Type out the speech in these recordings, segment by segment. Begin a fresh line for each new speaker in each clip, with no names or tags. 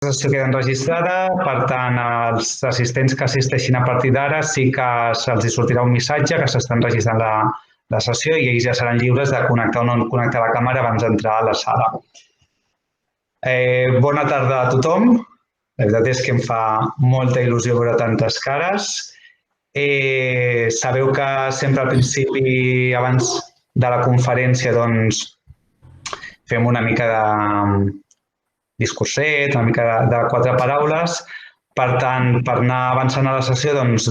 sessió queda enregistrada, per tant, els assistents que assisteixin a partir d'ara sí que se'ls sortirà un missatge que s'està enregistrant la sessió i ells ja seran lliures de connectar o no connectar la càmera abans d'entrar a la sala. Bona tarda a tothom. La veritat és que em fa molta il·lusió veure tantes cares. Sabeu que sempre al principi, abans de la conferència, doncs, fem una mica de discurset, una mica de 4 paraules. Per tant, per anar avançant a la sessió, doncs,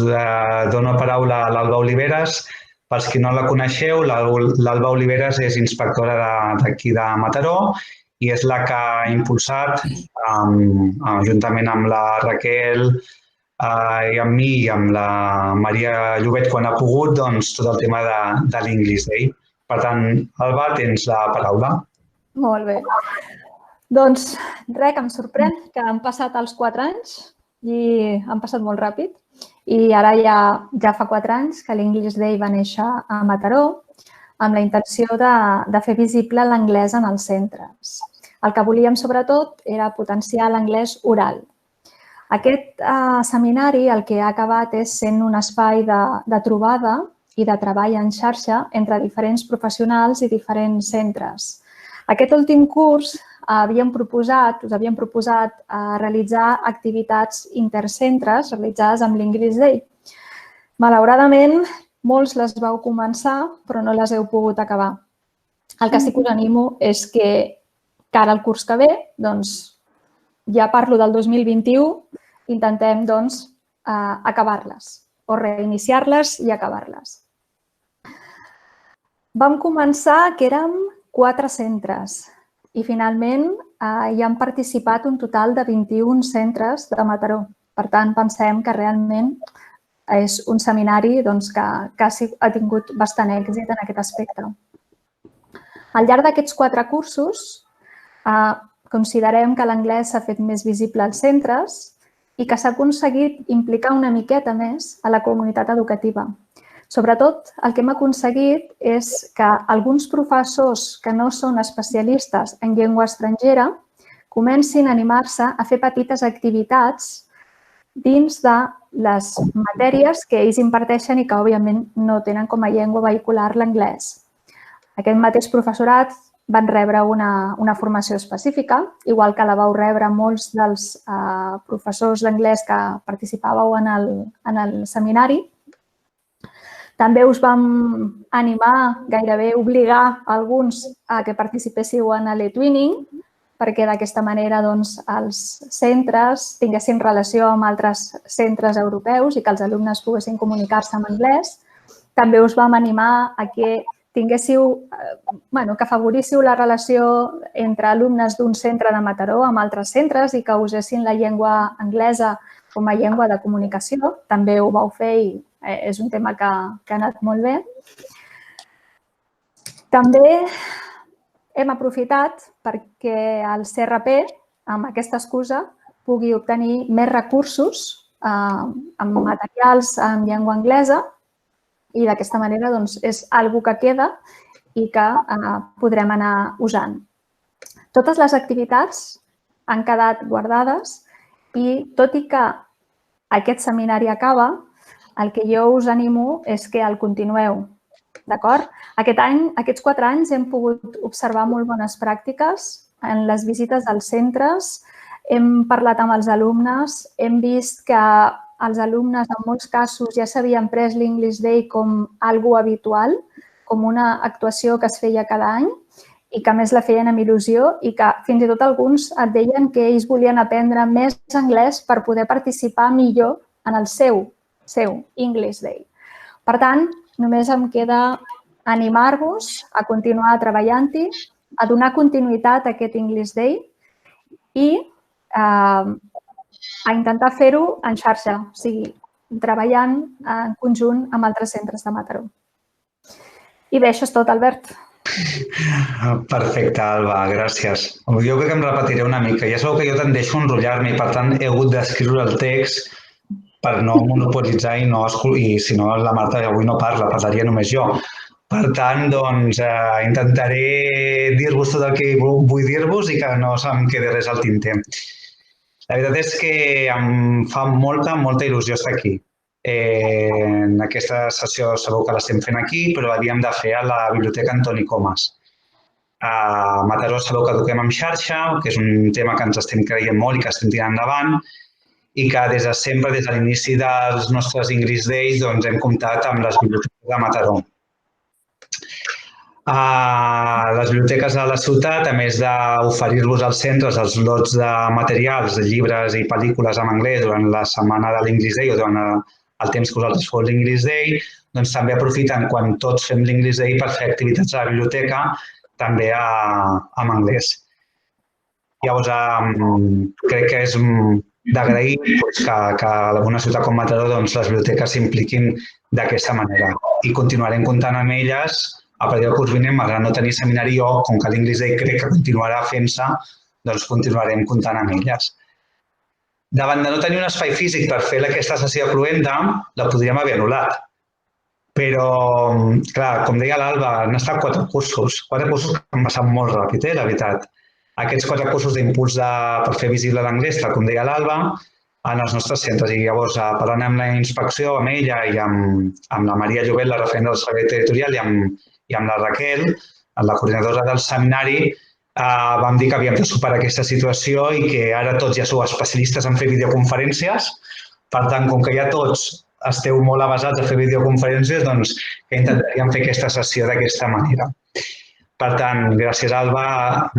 dono paraula a l'Alba Oliveres. Pels qui no la coneixeu, l'Alba Oliveres és inspectora d'aquí de Mataró i és la que ha impulsat, juntament amb la Raquel i amb mi i amb la Maria Llobet, quan ha pogut, doncs, tot el tema de l'English Day. Per tant, Alba, tens la paraula.
Molt bé. Doncs res, que em sorprèn que han passat els 4 anys i han passat molt ràpid. I ara ja fa 4 anys que l'English Day va néixer a Mataró amb la intenció de fer visible l'anglès en els centres. El que volíem, sobretot, era potenciar l'anglès oral. Aquest seminari el que ha acabat és sent un espai de trobada i de treball en xarxa entre diferents professionals i diferents centres. Aquest últim curs us havíem proposat realitzar activitats intercentres realitzades amb l'English Day. Malauradament, molts les vau començar, però no les heu pogut acabar. El que sí que us animo és que cara al curs que ve, doncs, ja parlo del 2021, intentem acabar-les o reiniciar-les i acabar-les. Vam començar que érem 4 centres i finalment hi han participat un total de 21 centres de Mataró. Per tant, pensem que realment és un seminari que ha tingut bastant èxit en aquest aspecte. Al llarg d'aquests 4 cursos, considerem que l'anglès s'ha fet més visible als centres i que s'ha aconseguit implicar una miqueta més a la comunitat educativa. Sobretot, el que hem aconseguit és que alguns professors que no són especialistes en llengua estrangera comencin a animar-se a fer petites activitats dins de les matèries que ells imparteixen i que, òbviament, no tenen com a llengua vehicular l'anglès. Aquest mateix professorat van rebre una formació específica, igual que la vau rebre molts dels professors d'anglès que participàveu en el seminari. També us vam animar, gairebé obligar alguns a que participéssiu en l'e-twinning, perquè d'aquesta manera els centres tinguessin relació amb altres centres europeus i que els alumnes poguessin comunicar-se en anglès. També us vam animar a que afavoríssiu la relació entre alumnes d'un centre de Mataró amb altres centres i que usessin la llengua anglesa com a llengua de comunicació. També ho vau fer i és un tema que ha anat molt bé. També hem aprofitat perquè el CRP, amb aquesta excusa, pugui obtenir més recursos amb materials en llengua anglesa i d'aquesta manera és una cosa que queda i que podrem anar usant. Totes les activitats han quedat guardades i, tot i que aquest seminari acaba, el que jo us animo és que el continueu. D'acord? Aquests 4 anys hem pogut observar molt bones pràctiques en les visites als centres, hem parlat amb els alumnes, hem vist que els alumnes en molts casos ja s'havien pres l'English Day com algo habitual, com una actuació que es feia cada any i que a més la feien amb il·lusió i que fins i tot alguns et deien que ells volien aprendre més anglès per poder participar millor en el seu English Day. Per tant, només em queda animar-vos a continuar treballant-hi, a donar continuïtat a aquest English Day i a intentar fer-ho en xarxa, o sigui, treballant en conjunt amb altres centres de Mataró. I bé, això és tot, Albert.
Perfecte, Alba, gràcies. Jo crec que em repetiré una mica. Ja sabeu que jo tendeixo a enrotllar-me i, per tant, he hagut d'escriure el text per no monopolitzar i si no la Marta avui no parla, parlaria només jo. Per tant, doncs, intentaré dir-vos tot el que vull dir-vos i que no se'm quedi res al tinter. La veritat és que em fa molta il·lusió estar aquí. En aquesta sessió sabeu que l'estem fent aquí, però l'havíem de fer a la Biblioteca Antoni Comas. A Mataró sabeu que eduquem en xarxa, que és un tema que ens estem creient molt i que estem tirant endavant, i que des de sempre, des de l'inici dels nostres English Days, doncs hem comptat amb les biblioteques de Mataró. Les biblioteques de la ciutat, a més d'oferir-vos als centres els lots de materials, llibres i pel·lícules en anglès durant la setmana de l'English Day o durant el temps que vosaltres feu l'English Day, doncs també aprofiten quan tots fem l'English Day per fer activitats a la biblioteca també en anglès. Llavors, crec que és d'agrair que a una ciutat com Mataró les biblioteques s'impliquin d'aquesta manera i continuarem comptant amb elles a partir del curs vinent, malgrat no tenir seminari jo, com que l'English Day crec que continuarà fent-se, doncs continuarem comptant amb elles. Davant de no tenir un espai físic per fer aquesta sessió de cloenda, la podríem haver anul·lat. Però, clar, com deia l'Alba, han estat 4 cursos que han passat molt ràpid, la veritat. Aquests 4 cursos d'impuls per fer visible l'anglès, tal com deia l'Alba, en els nostres centres. I llavors, parlant amb la inspecció, amb ella i amb la Maria Llobet, la referent del servei territorial, i amb la Raquel, la coordinadora del seminari, vam dir que havíem de superar aquesta situació i que ara tots ja sou especialistes en fer videoconferències. Per tant, com que ja tots esteu molt avasats a fer videoconferències, doncs que intentaríem fer aquesta sessió d'aquesta manera. Per tant, gràcies Alba,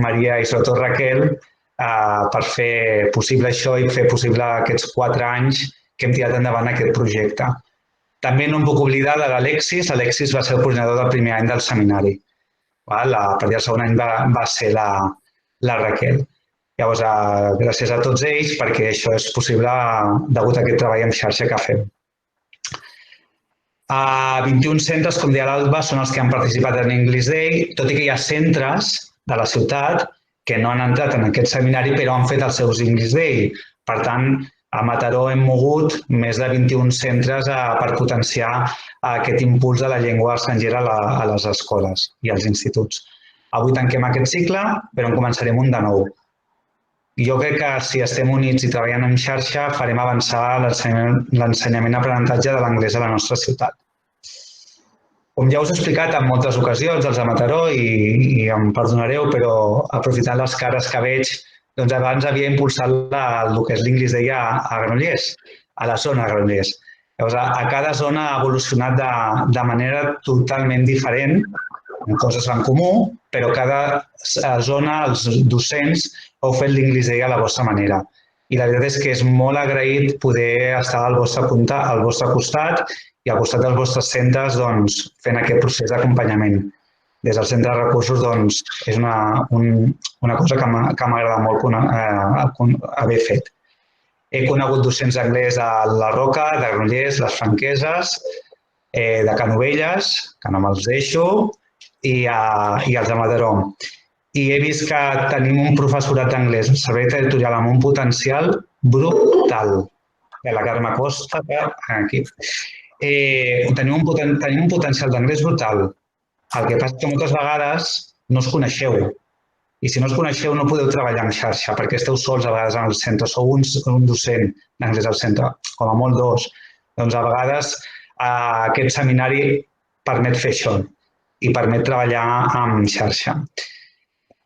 Maria i sobretot Raquel per fer possible això i fer possible aquests 4 anys que hem tirat endavant aquest projecte. També no em puc oblidar de l'Alexis. L'Alexis va ser el coordinador del primer any del seminari. A partir del segon any va ser la Raquel. Llavors, gràcies a tots ells perquè això és possible degut a aquest treball en xarxa que fem. 21 centres, com deia l'Alba, són els que han participat en English Day, tot i que hi ha centres de la ciutat que no han entrat en aquest seminari però han fet els seus English Day. Per tant, a Mataró hem mogut més de 21 centres per potenciar aquest impuls de la llengua estrangera a les escoles i als instituts. Avui tanquem aquest cicle, però en començarem un de nou. Jo crec que si estem units i treballant en xarxa farem avançar l'ensenyament-aprenentatge de l'anglès a la nostra ciutat. Com ja us he explicat en moltes ocasions, els de Mataró, i em perdonareu, però aprofitant les cares que veig, doncs abans havia impulsat el que és l'English Day a Granollers, a la zona de Granollers. Llavors, a cada zona ha evolucionat de manera totalment diferent, amb coses en comú, però cada zona, els docents, heu fet l'English Day a la vostra manera. I la veritat és que és molt agraït poder estar al vostre costat i al costat dels vostres centres fent aquest procés d'acompanyament. Des del centre de recursos és una cosa que m'agrada molt haver fet. He conegut docents d'anglès a la Roca, de Granollers, les Franqueses, de Canovelles, que no me'ls deixo, i els de Mataró. I he vist que tenim un professorat d'anglès al servei territorial amb un potencial brutal. La Carme Costa, aquí. Tenim un potencial d'anglès brutal. El que passa és que moltes vegades no us coneixeu. I si no us coneixeu no podeu treballar en xarxa perquè esteu sols a vegades en el centre. Sou un docent d'anglès al centre, com a molt 2. Doncs a vegades aquest seminari permet fer això i permet treballar en xarxa.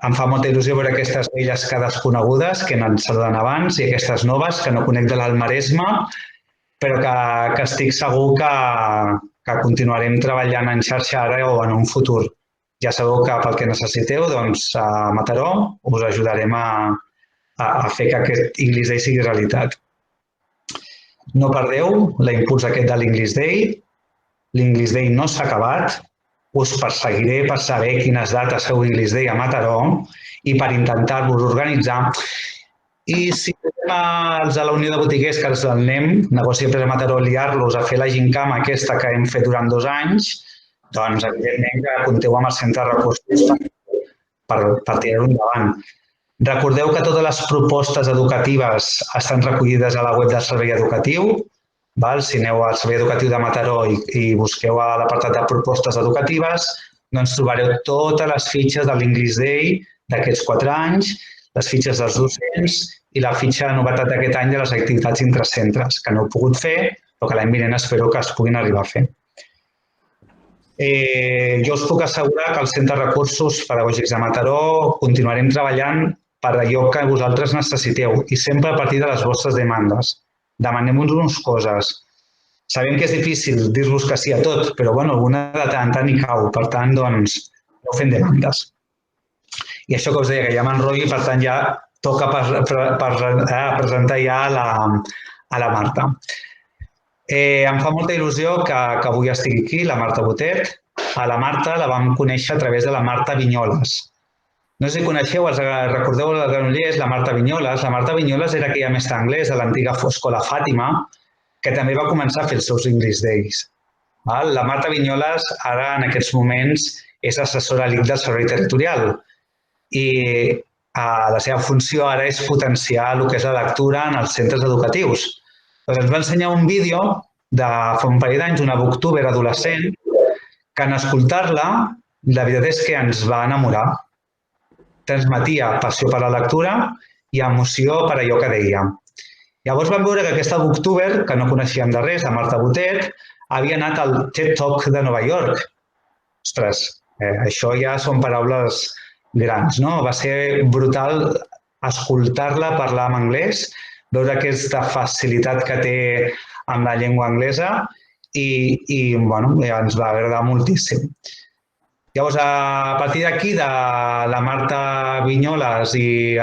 Em fa molta il·lusió veure aquestes velles cares conegudes que han saludat abans i aquestes noves que no conec de l'Alt Maresme, però que estic segur que continuarem treballant en xarxa ara o en un futur. Ja sabeu que pel que necessiteu, doncs a Mataró us ajudarem a fer que aquest English Day sigui realitat. No perdeu l'impuls aquest de l'English Day. L'English Day no s'ha acabat. Us perseguiré per saber quines dates feu English Day a Mataró i per intentar-vos organitzar. I si els de la Unió de Botiguers, que els del NEM, Negoci Empresa Mataró, liar-los a fer la gincama aquesta que hem fet durant 2 anys, doncs evidentment que compteu amb el centre de recursos per tirar-ho endavant. Recordeu que totes les propostes educatives estan recollides a la web del Servei Educatiu. Si aneu al Servei Educatiu de Mataró i busqueu a l'apartat de propostes educatives, doncs trobareu totes les fitxes de l'English Day d'aquests 4 anys, les fitxes dels docents i la fitxa de novetat d'aquest any de les activitats intracentres, que no he pogut fer, però que l'any vinent espero que es puguin arribar a fer. Jo us puc assegurar que al Centre de Recursos Pedagògics de Mataró continuarem treballant per allò que vosaltres necessiteu i sempre a partir de les vostres demandes. Demanem-nos coses. Sabem que és difícil dir-vos que sí a tot, però alguna de tant en tant hi cau. Per tant, doncs, no fem demandes. I això que us deia, que ja m'enrotllo i per tant ja toca presentar ja a la Marta. Em fa molta il·lusió que avui estigui aquí, la Marta Botet. A la Marta la vam conèixer a través de la Marta Vinyoles. No sé si coneixeu, recordeu la Granollers, la Marta Vinyoles. La Marta Vinyoles era aquella mestra d'anglès de l'antiga escola Fàtima, que també va començar a fer els seus English Days. La Marta Vinyoles ara, en aquests moments, és assessora LIC del Servei Territorial i la seva funció ara és potenciar el que és la lectura en els centres educatius. Ens va ensenyar un vídeo de fa un parell d'anys, una booktuber adolescent, que en escoltar-la, la veritat és que ens va enamorar. Transmetia passió per la lectura i emoció per allò que deia. Llavors vam veure que aquesta booktuber, que no coneixíem de res, la Marta Botet, havia anat al TED Talk de Nova York. Ostres, això ja són paraules grans, no? Va ser brutal escoltar-la parlar en anglès, veure aquesta facilitat que té amb la llengua anglesa i ens va agradar moltíssim. Llavors, a partir d'aquí, de la Marta Vinyoles i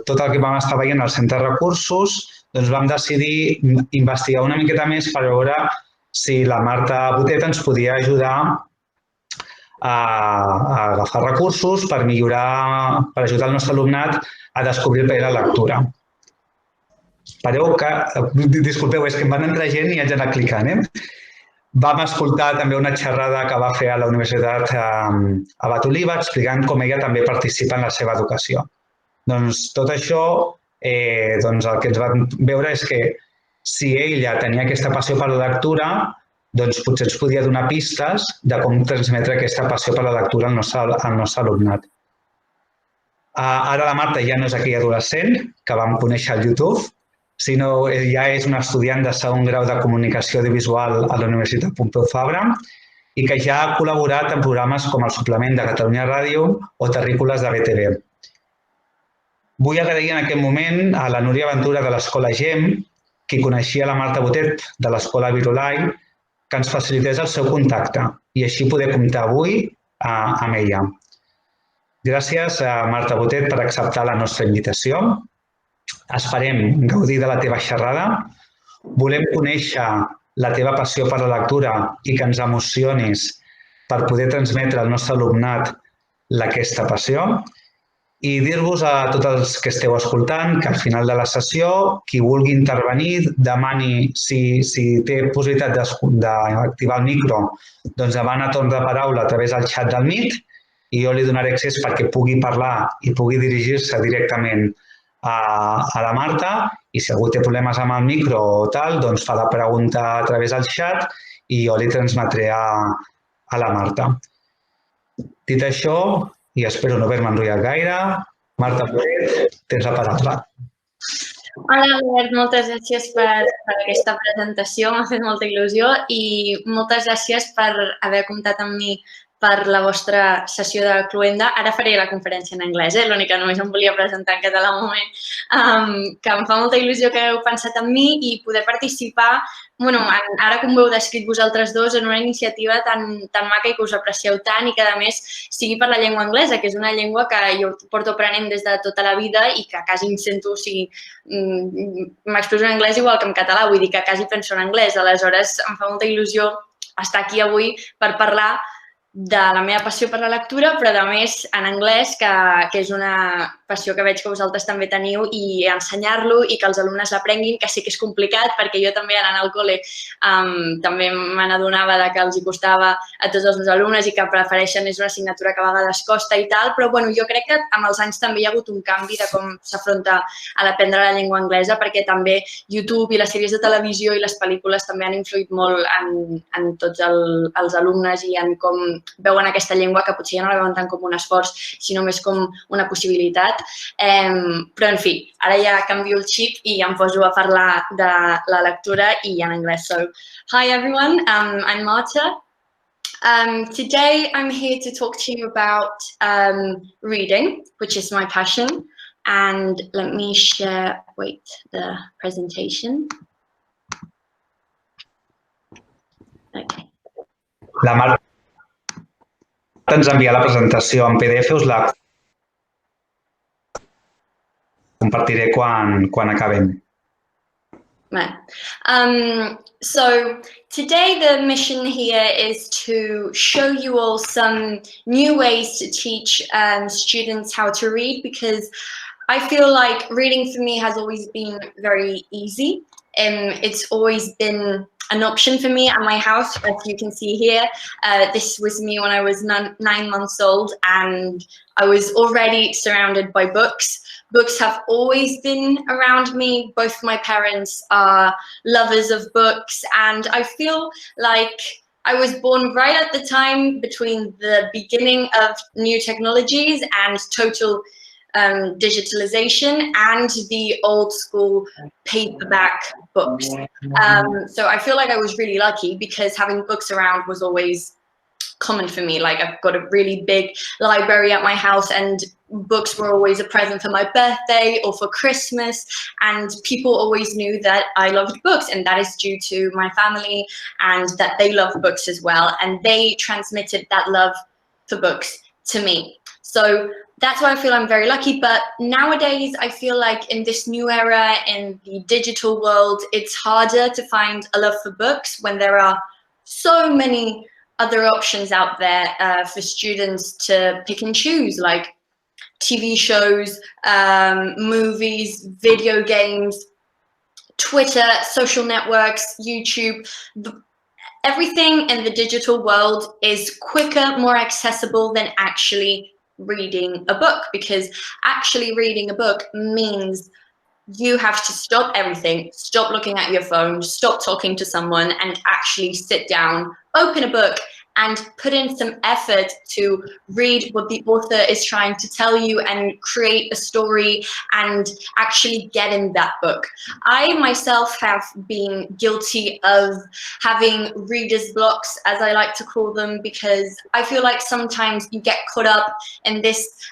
tot el que vam estar veient al Centre de Recursos, doncs vam decidir investigar una miqueta més per veure si la Marta Botet ens podia ajudar a agafar recursos per millorar, per ajudar el nostre alumnat a descobrir el que era la lectura. Espereu que... Disculpeu, és que em van entrar gent i haig d'anar clicant, Vam escoltar també una xerrada que va fer a la Universitat a Batoliva explicant com ella també participa en la seva educació. Doncs tot això, el que ens vam veure és que si ella tenia aquesta passió per la lectura, doncs potser ens podia donar pistes de com transmetre aquesta passió per la lectura al nostre alumnat. Ara la Marta ja no és aquella adolescent que vam conèixer al YouTube, sinó ja és una estudiant de segon grau de comunicació audiovisual a la Universitat Pompeu Fabra i que ja ha col·laborat en programes com el Suplement de Catalunya Ràdio o Terrícoles de BTV. Vull agrair en aquest moment a la Núria Ventura de l'Escola GEM, qui coneixia la Marta Botet de l'Escola Virolai, que ens facilités el seu contacte i així poder comptar avui amb ella. Gràcies a Marta Botet per acceptar la nostra invitació. Esperem gaudir de la teva xerrada. Volem conèixer la teva passió per la lectura i que ens emocionis per poder transmetre al nostre alumnat aquesta passió. I dir-vos a tots els que esteu escoltant que al final de la sessió, qui vulgui intervenir, demani si té possibilitat d'activar el micro, doncs demana torn de paraula a través del xat del Meet i jo li donaré accés perquè pugui parlar i pugui dirigir-se directament a la Marta i si algú té problemes amb el micro o tal, doncs fa la pregunta a través del xat i jo li transmetré a la Marta. Dit això, i espero no haver-me enrotllat gaire, Marta Botet, tens la paraula.
Hola, Albert, moltes gràcies per aquesta presentació, m'ha fet molta il·lusió i moltes gràcies per haver comptat amb mi per la vostra sessió de cloenda. Ara faré la conferència en anglès, l'únic que només em volia presentar en català un moment, que em fa molta il·lusió que heu pensat en mi i poder participar, ara com ho heu descrit vosaltres dos, en una iniciativa tan maca i que us aprecieu tant i que, a més, sigui per la llengua anglesa, que és una llengua que jo porto aprenent des de tota la vida i que quasi em sento, m'expreso en anglès igual que en català, vull dir que quasi penso en anglès. Aleshores, em fa molta il·lusió estar aquí avui per parlar de la meva passió per la lectura, però a més en anglès, que és una passió que veig que vosaltres també teniu, i ensenyar-lo i que els alumnes l'aprenguin, que sé que és complicat, perquè jo també anant al col·le també me n'adonava que els hi costava a tots els meus alumnes i que prefereixen, és una assignatura que a vegades costa i tal, però jo crec que amb els anys també hi ha hagut un canvi de com s'afronta a l'aprendre la llengua anglesa, perquè també YouTube i les sèries de televisió i les pel·lícules també han influït molt en tots els alumnes i en com veuen aquesta llengua que potser ja no la veuen tant com un esforç, sinó més com una possibilitat. Però, en fi, ara ja canvio el xip i ja em poso a parlar de la lectura i en anglès. So, hi everyone, I'm Marta. Today I'm here to talk to you about reading, which is my passion. And let me share, the presentation. Okay.
La Marta ens envia la presentació en PDF, us la compartiré quan acabem.
So today the mission here is to show you all some new ways to teach students how to read, because I feel like reading for me has always been very easy. It's always been an option for me at my house, as you can see here. This was me when I was 9 months old, and I was already surrounded by books. Books have always been around me. Both my parents are lovers of books, and I feel like I was born right at the time between the beginning of new technologies and total digitalization and the old school paperback books. So I feel like I was really lucky, because having books around was always common for me. Like, I've got a really big library at my house, and books were always a present for my birthday or for Christmas, and people always knew that I loved books, and that is due to my family and that they love books as well, and they transmitted that love for books to me. So that's why I feel I'm very lucky. But nowadays, I feel like in this new era, in the digital world, it's harder to find a love for books when there are so many other options out there for students to pick and choose, like TV shows, movies, video games, Twitter, social networks, YouTube. Everything in the digital world is quicker, more accessible than actually reading a book, because actually reading a book means you have to stop everything, stop looking at your phone, stop talking to someone, and actually sit down, open a book, and put in some effort to read what the author is trying to tell you and create a story and actually get in that book. I myself have been guilty of having reader's blocks, as I like to call them, because I feel like sometimes you get caught up in this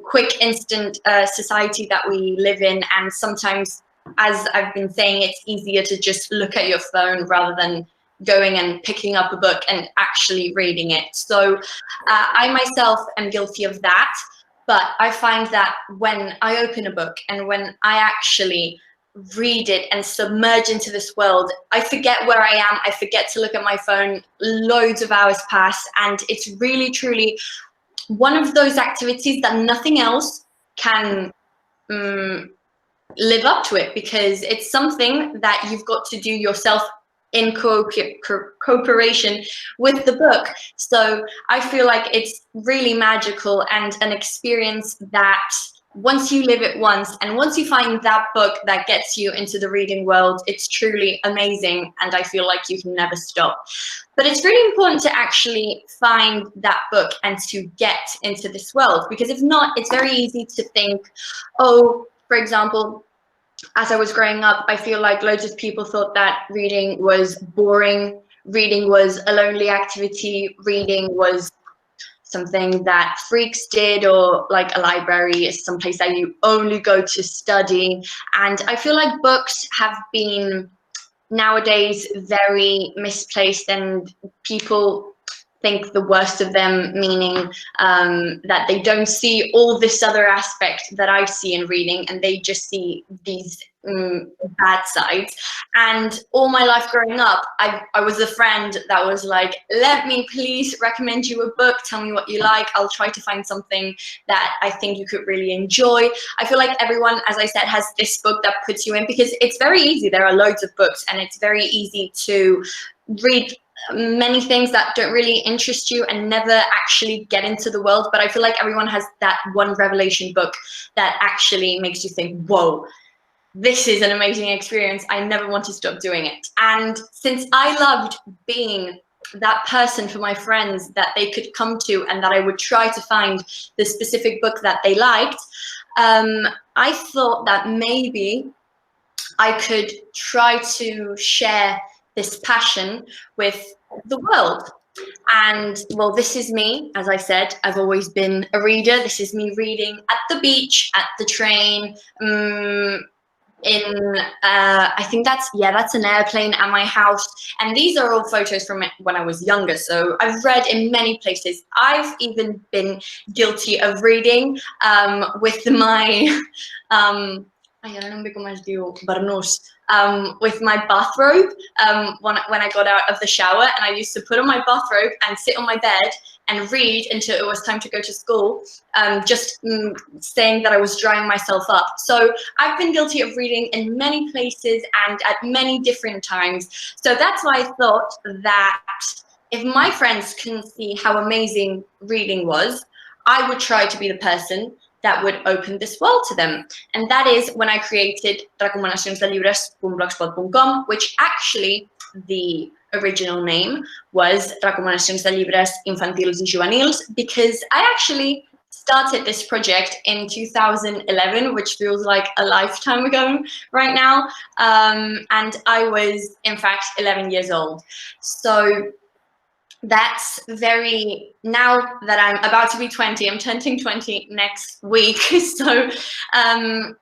quick, instant society that we live in, and sometimes, as I've been saying, it's easier to just look at your phone rather than going and picking up a book and actually reading it. So I myself am guilty of that, but I find that when I open a book and when I actually read it and submerge into this world, I forget where I am, I forget to look at my phone, loads of hours pass, and it's really, truly one of those activities that nothing else can live up to it, because it's something that you've got to do yourself in cooperation with the book. So I feel like it's really magical and an experience that once you live it once, and once you find that book that gets you into the reading world, it's truly amazing, and I feel like you can never stop. But it's really important to actually find that book and to get into this world, because if not, it's very easy to think, oh, for example, as I was growing up, I feel like loads of people thought that reading was boring, reading was a lonely activity, reading was something that freaks did, or like a library is someplace that you only go to study. And I feel like books have been nowadays very misplaced, and people think the worst of them, meaning that they don't see all this other aspect that I see in reading, and they just see these bad sides. And all my life growing up, I was a friend that was like, let me please recommend you a book, tell me what you like, I'll try to find something that I think you could really enjoy. I feel like everyone, as I said, has this book that puts you in, because it's very easy. There are loads of books, and it's very easy to read many things that don't really interest you and never actually get into the world. But I feel like everyone has that one revelation book that actually makes you think, whoa, this is an amazing experience. I never want to stop doing it. And since I loved being that person for my friends that they could come to, and that I would try to find the specific book that they liked, I thought that maybe I could try to share this passion with the world. And well, this is me. As I said, I've always been a reader. This is me reading at the beach, at the train, I think that's an airplane at my house. And these are all photos from when I was younger. So I've read in many places. I've even been guilty of reading with my with my bathrobe when I got out of the shower, and I used to put on my bathrobe and sit on my bed and read until it was time to go to school, just saying that I was drying myself up. So I've been guilty of reading in many places and at many different times. So that's why I thought that if my friends can see how amazing reading was, I would try to be the person that would open this world to them. And that is when I created recomanacionsdelibres.blogspot.com, which actually the original name was Recomanacions de Llibres Infantils i Juvenils, because I actually started this project in 2011, which feels like a lifetime ago right now. And I was, in fact, 11 years old. So that's now that I'm about to be 20, I'm turning 20 next week. So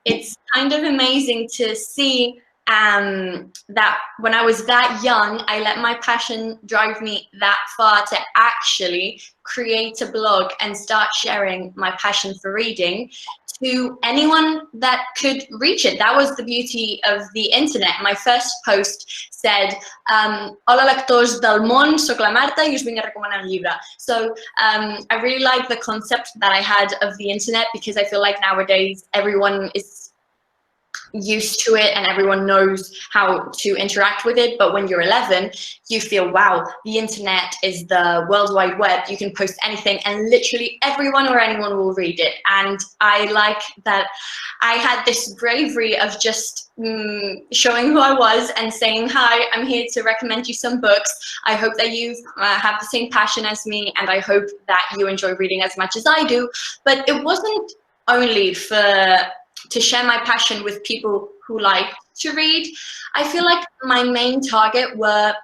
it's kind of amazing to see that when I was that young, I let my passion drive me that far to actually create a blog and start sharing my passion for reading to anyone that could reach it. That was the beauty of the internet. My first post said, hola lectors del món, soc la Marta i us vinc a recomanar un llibre. So I really like the concept that I had of the internet, because I feel like nowadays everyone is used to it and everyone knows how to interact with it. But when you're 11, you feel, wow, the internet is the World Wide Web. You can post anything and literally everyone or anyone will read it. And I like that I had this bravery of just showing who I was and saying, hi, I'm here to recommend you some books. I hope that you have the same passion as me, and I hope that you enjoy reading as much as I do. But it wasn't only to share my passion with people who like to read. I feel like my main target were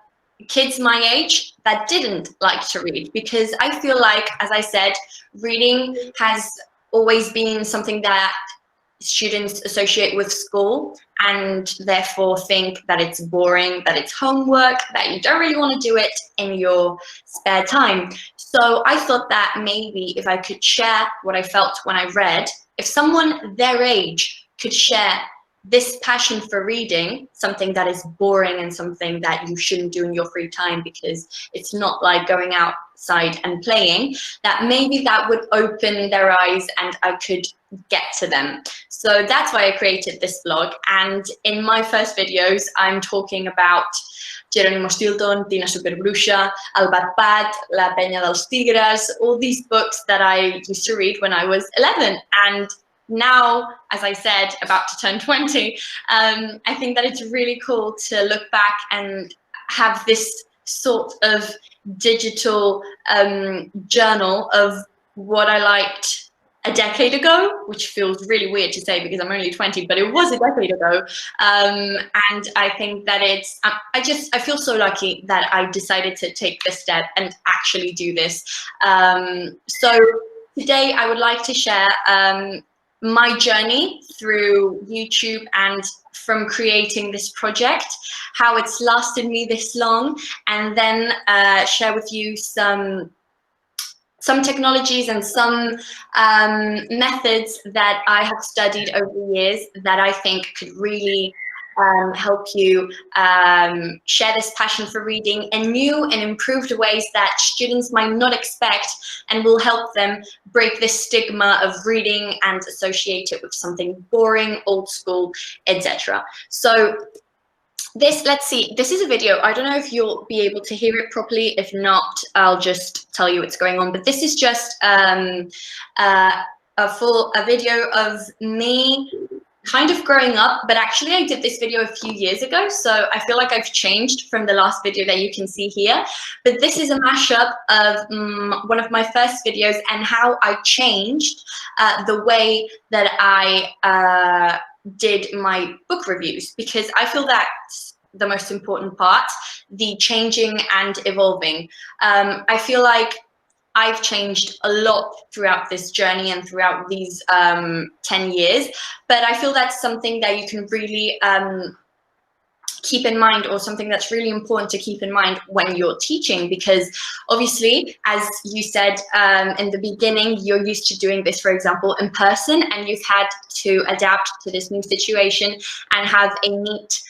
kids my age that didn't like to read, because I feel like, as I said, reading has always been something that students associate with school and therefore think that it's boring, that it's homework, that you don't really want to do it in your spare time. So I thought that maybe if I could share what I felt when I read, if someone their age could share this passion for reading, something that is boring and something that you shouldn't do in your free time because it's not like going outside and playing, that maybe that would open their eyes and I could get to them. So that's why I created this blog. And in my first videos, I'm talking about Jerónimo Stilton, Tina Superbruixa, El Bat-Bat, La Peña dels Tigres, all these books that I used to read when I was 11. And now, as I said, about to turn 20, I think that it's really cool to look back and have this sort of digital journal of what I liked a decade ago, which feels really weird to say because I'm only 20, but it was a decade ago. And I think that it's, I feel so lucky that I decided to take this step and actually do this. So today I would like to share my journey through YouTube and from creating this project, how it's lasted me this long, and then share with you some technologies and some methods that I have studied over the years that I think could really help you share this passion for reading in new and improved ways that students might not expect, and will help them break this stigma of reading and associate it with something boring, old school, etc. So let's see, this is a video. I don't know if you'll be able to hear it properly. If not, I'll just tell you what's going on. But this is just a video of me kind of growing up, but actually I did this video a few years ago, so I feel like I've changed from the last video that you can see here. But this is a mashup of one of my first videos and how I changed the way that I did my book reviews, because I feel that's the most important part, the changing and evolving. I feel like I've changed a lot throughout this journey and throughout these 10 years, but I feel that's something that you can really keep in mind, or something that's really important to keep in mind when you're teaching, because obviously, as you said in the beginning, you're used to doing this, for example, in person, and you've had to adapt to this new situation and have a meet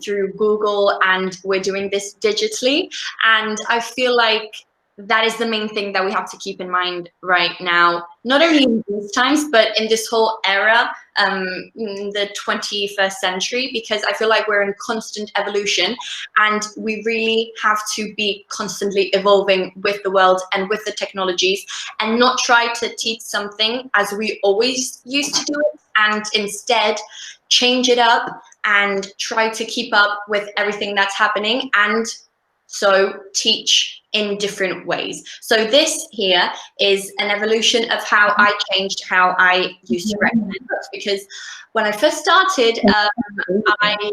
through Google, and we're doing this digitally. And I feel like that is the main thing that we have to keep in mind right now, not only in these times, but in this whole era, in the 21st century, because I feel like we're in constant evolution, and we really have to be constantly evolving with the world and with the technologies, and not try to teach something as we always used to do it, and instead change it up and try to keep up with everything that's happening, and so teach in different ways. So this here is an evolution of how I changed how I used to recommend books, because when I first started, I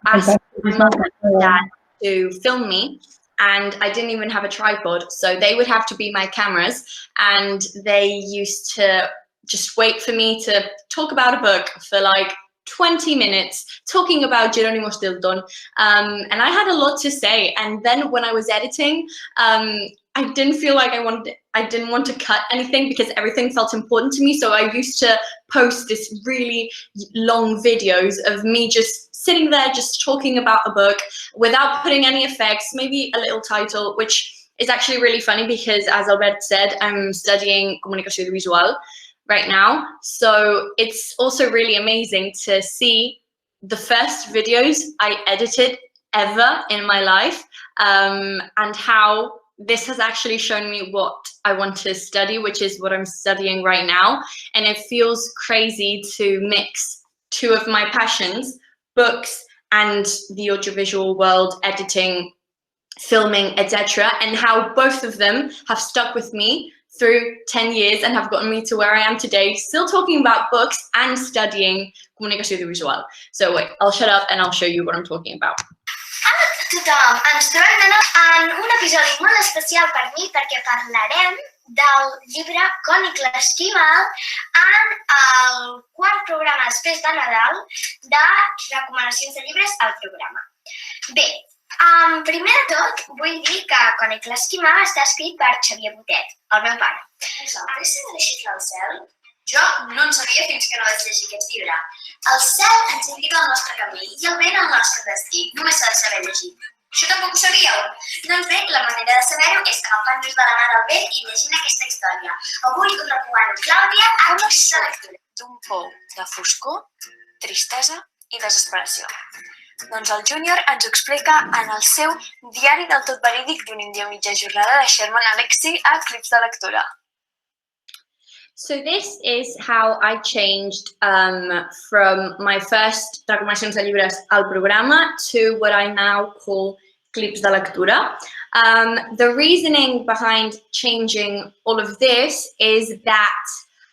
asked my mum and dad to film me, and I didn't even have a tripod, so they would have to be my cameras, and they used to just wait for me to talk about a book for like 20 minutes talking about Jerónimo Stilton, and I had a lot to say. And then when I was editing, I didn't feel like I didn't want to cut anything, because everything felt important to me. So I used to post this really long videos of me just sitting there, just talking about a book without putting any effects, maybe a little title, which is actually really funny because, as Albert said, I'm studying Comunicació Visual right now. So it's also really amazing to see the first videos I edited ever in my life, and how this has actually shown me what I want to study, which is what I'm studying right now. And it feels crazy to mix two of my passions, books and the audiovisual world, editing, filming, etc., and how both of them have stuck with me through 10 years and have gotten me to where I am today, still talking about books and studying Comunicació Visual. So wait, I'll shut up and I'll show you what I'm talking about.
Hola a tothom, ens trobem de nou en un episodi molt especial per mi, perquè parlarem del llibre Cònic l'Esquimal en el quart programa després de Nadal de recomanacions de llibres al programa. Bé, primer de tot, vull dir que Cònic l'Esquimal està escrit per Xavier Botet, el meu pare. Vosaltres sabeu de xifrar el cel? Jo no en sabia fins que no vaig llegir aquest llibre. El cel ens indica el nostre camí i el vent el nostre destí. Només s'ha de saber llegir. Això tampoc ho sabíeu? Doncs bé, la manera de saber-ho és agafant-nos de la mà del vent i llegint aquesta història. Avui us recomano Clàudia a aquesta lectura.
D'un pou de foscor, tristesa i desesperació. Doncs el Júnior ens ho explica en el seu diari del tot verídic d'un índia mitja jornada de Sherman Alexie a Clips de lectura.
So this is how I changed from my first recomanacions de llibres al programa to what I now call Clips de lectura. The reasoning behind changing all of this is that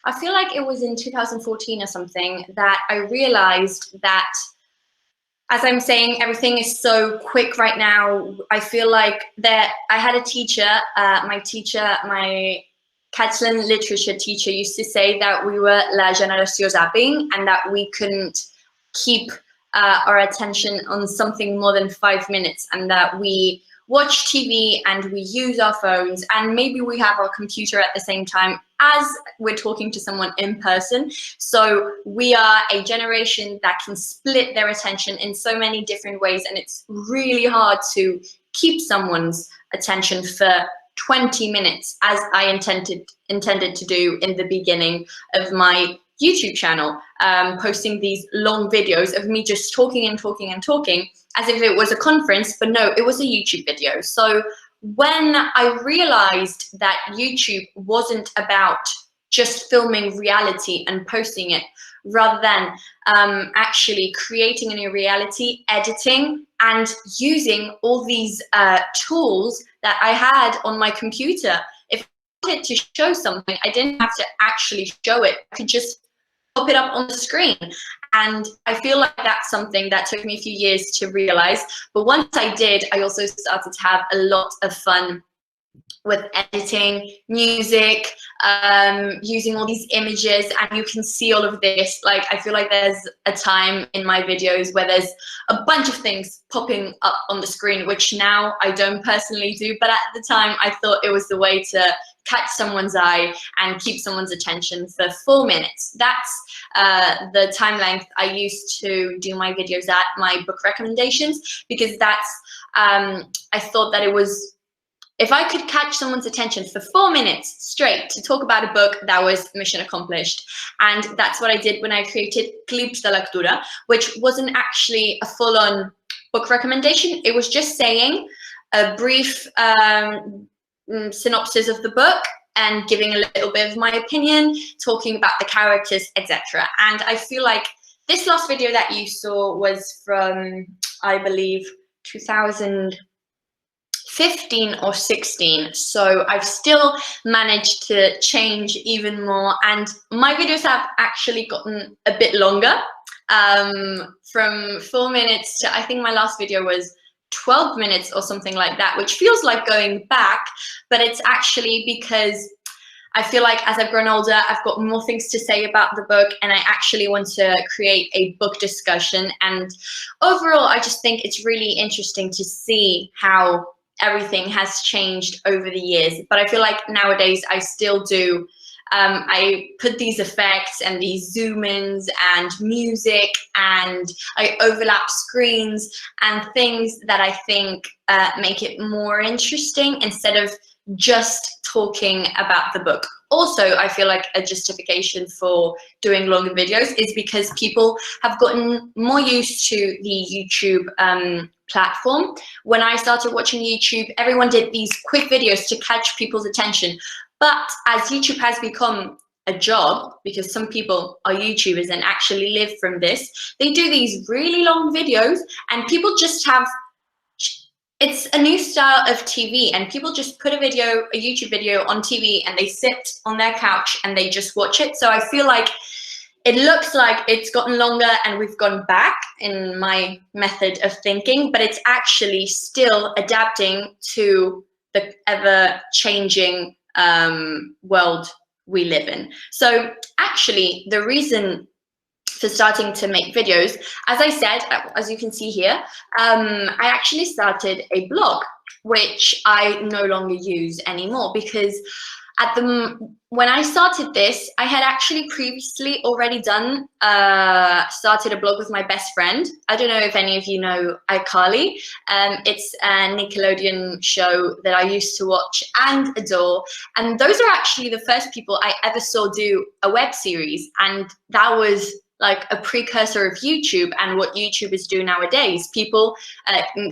I feel like it was in 2014 or something that I realized that, as I'm saying, everything is so quick right now. I feel like that I had a teacher, my Catalan literature teacher used to say that we were la generació zapping, and that we couldn't keep our attention on something more than 5 minutes, and that we watch TV and we use our phones, and maybe we have our computer at the same time as we're talking to someone in person. So we are a generation that can split their attention in so many different ways, and it's really hard to keep someone's attention for 20 minutes, as I intended to do in the beginning of my YouTube channel, posting these long videos of me just talking and talking and talking as if it was a conference, but no, it was a YouTube video. So when I realized that YouTube wasn't about just filming reality and posting it, rather than actually creating a new reality, editing, and using all these tools that I had on my computer. If I wanted to show something, I didn't have to actually show it. I could just pop it up on the screen. And I feel like that's something that took me a few years to realize. But once I did, I also started to have a lot of fun with editing, music, using all these images, and you can see all of this. Like, I feel like there's a time in my videos where there's a bunch of things popping up on the screen, which now I don't personally do, but at the time I thought it was the way to catch someone's eye and keep someone's attention for 4 minutes. That's the time length I used to do my videos at, my book recommendations, because that's, I thought that it was, if I could catch someone's attention for 4 minutes straight to talk about a book, that was mission accomplished. And that's what I did when I created Clips de Lectura, which wasn't actually a full-on book recommendation. It was just saying a brief synopsis of the book and giving a little bit of my opinion, talking about the characters, etc. And I feel like this last video that you saw was from, I believe, 2015 or 16. So I've still managed to change even more, and my videos have actually gotten a bit longer, from 4 minutes to, I think my last video was 12 minutes or something like that, which feels like going back, but it's actually because I feel like as I've grown older, I've got more things to say about the book, and I actually want to create a book discussion. And overall, I just think it's really interesting to see how everything has changed over the years. But I feel like nowadays I still do. I put these effects and these zoom-ins and music, and I overlap screens and things that I think make it more interesting instead of just talking about the book. Also, I feel like a justification for doing longer videos is because people have gotten more used to the YouTube platform. When I started watching YouTube, everyone did these quick videos to catch people's attention. But as YouTube has become a job, because some people are YouTubers and actually live from this, they do these really long videos, and people just have, it's a new style of TV, and people just put a YouTube video on TV, and they sit on their couch and they just watch it. So I feel like it looks like it's gotten longer and we've gone back in my method of thinking, but it's actually still adapting to the ever-changing world we live in. So actually, the reason for starting to make videos, as I said, as you can see here, I actually started a blog, which I no longer use anymore, because when I started this, I had actually previously already started a blog with my best friend. I don't know if any of you know iCarly. It's a Nickelodeon show that I used to watch and adore. And those are actually the first people I ever saw do a web series. And that was like a precursor of YouTube and what YouTubers do nowadays. People,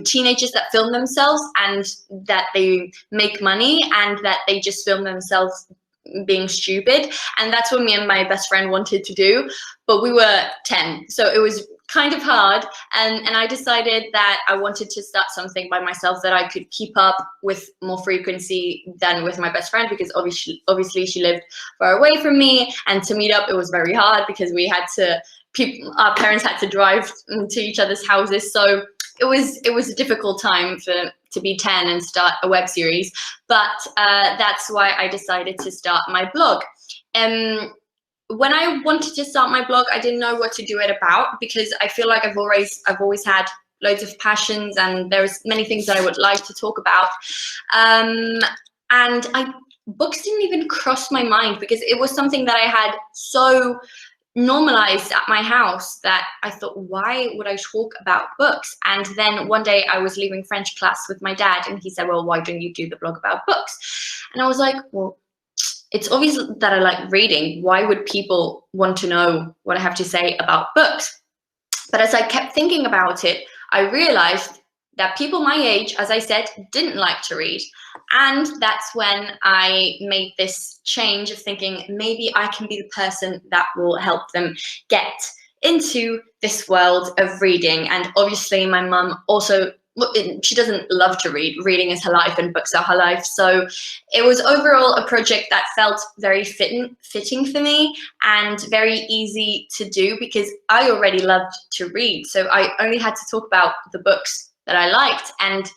teenagers that film themselves and that they make money and that they just film themselves being stupid. And that's what me and my best friend wanted to do, but we were 10. So it was kind of hard. And I decided that I wanted to start something by myself that I could keep up with more frequency than with my best friend, because obviously she lived far away from me, and to meet up, it was very hard because we had to, our parents had to drive to each other's houses. So it was a difficult time to be 10 and start a web series. But that's why I decided to start my blog. When I wanted to start my blog, I didn't know what to do it about, because I feel like I've always had loads of passions, and there's many things that I would like to talk about. And books didn't even cross my mind, because it was something that I had so normalized at my house that I thought, why would I talk about books? And then one day I was leaving French class with my dad, and he said, well, why don't you do the blog about books? And I was like, well, it's obvious that I like reading. Why would people want to know what I have to say about books? But as I kept thinking about it, I realized that people my age, as I said, didn't like to read. And that's when I made this change of thinking, maybe I can be the person that will help them get into this world of reading. And obviously my mum also, she doesn't love to read. Reading is her life and books are her life. So it was overall a project that felt very fitting for me and very easy to do because I already loved to read. So I only had to talk about the books that I liked and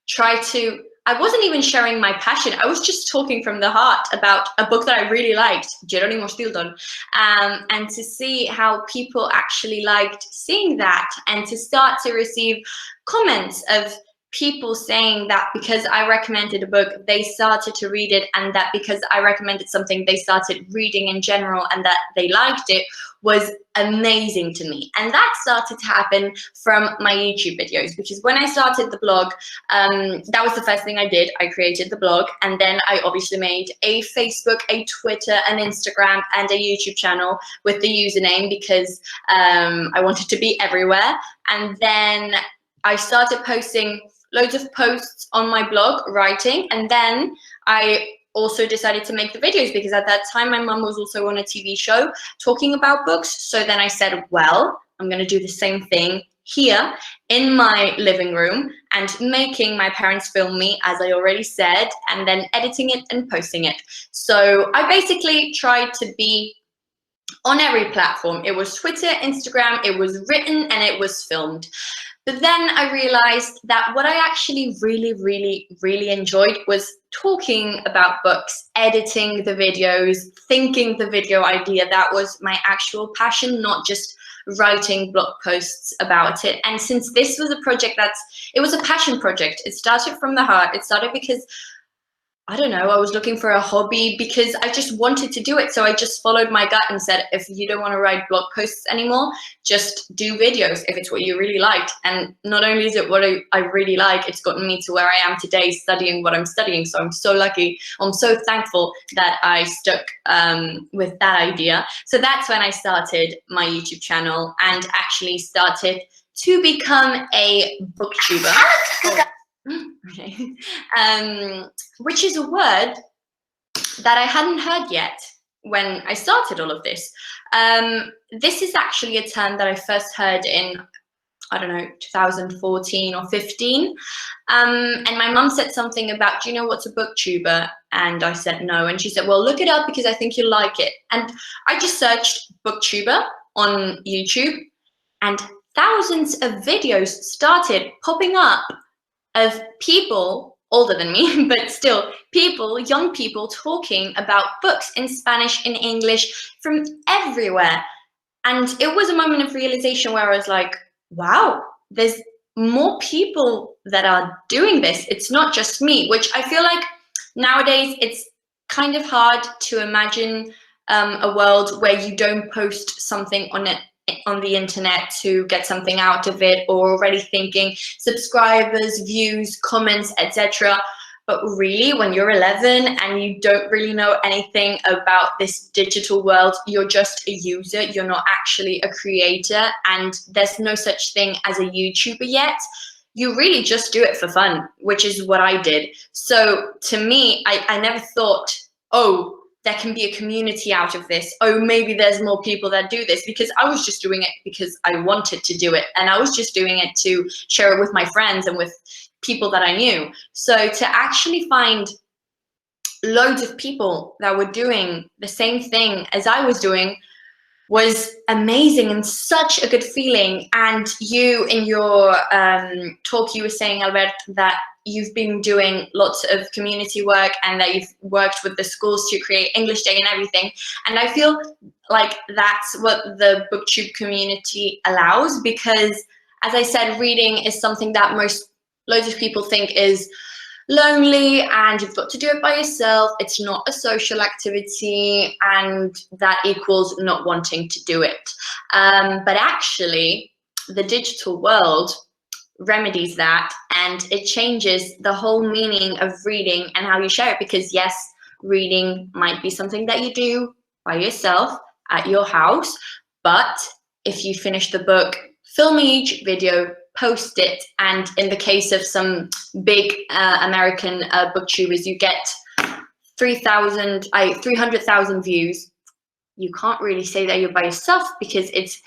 try to, I wasn't even sharing my passion. I was just talking from the heart about a book that I really liked, Jerónimo Stilton, and to see how people actually liked seeing that and to start to receive comments of people saying that because I recommended a book, they started to read it, and that because I recommended something, they started reading in general and that they liked it was amazing to me. And that started to happen from my YouTube videos, because when I started the blog, that was the first thing I did. I created the blog, and then I obviously made a Facebook, a Twitter, an Instagram, and a YouTube channel with the username because I wanted to be everywhere. And then I started posting loads of posts on my blog, writing, and then I also decided to make the videos because at that time my mum was also on a TV show talking about books. So then I said, well, I'm going to do the same thing here in my living room and making my parents film me, as I already said, and then editing it and posting it. So I basically tried to be on every platform. It was Twitter, Instagram, it was written, and it was filmed. But then I realized that what I actually really enjoyed was talking about books, editing the videos, thinking the video idea. That was my actual passion, not just writing blog posts about it. And since this was a project it was a passion project. It started from the heart. It started because, I don't know, I was looking for a hobby because I just wanted to do it. So I just followed my gut and said, if you don't want to write blog posts anymore, just do videos if it's what you really liked. And not only is it what I really like, it's gotten me to where I am today studying what I'm studying. So I'm so lucky. I'm so thankful that I stuck with that idea. So that's when I started my YouTube channel and actually started to become a booktuber. Okay. Which is a word that I hadn't heard yet when I started all of this. This is actually a term that I first heard in, I don't know, 2014 or 15. And my mum said something about, do you know what's a booktuber? And I said no. And she said, well, look it up because I think you'll like it. And I just searched booktuber on YouTube and thousands of videos started popping up of people older than me, but still people, young people talking about books in Spanish, in English, from everywhere. And it was a moment of realization where I was like, wow, there's more people that are doing this. It's not just me, which I feel like nowadays it's kind of hard to imagine a world where you don't post something on the internet to get something out of it, or already thinking subscribers, views, comments, etc. But really, when you're 11 and you don't really know anything about this digital world, you're just a user, you're not actually a creator, and there's no such thing as a YouTuber yet. You really just do it for fun, which is what I did. So to me, I never thought, oh, there can be a community out of this. Oh, maybe there's more people that do this, because I was just doing it because I wanted to do it. And I was just doing it to share it with my friends and with people that I knew. So to actually find loads of people that were doing the same thing as I was doing was amazing and such a good feeling. And you, in your talk, you were saying, Albert, that you've been doing lots of community work and that you've worked with the schools to create English Day and everything. And I feel like that's what the BookTube community allows, because, as I said, reading is something that loads of people think is lonely and you've got to do it by yourself. It's not a social activity, and that equals not wanting to do it. But actually, the digital world remedies that, and it changes the whole meaning of reading and how you share it. Because yes, reading might be something that you do by yourself at your house, but if you finish the book, film each video, post it, and in the case of some big American booktubers, you get 300,000 views. You can't really say that you're by yourself, because it's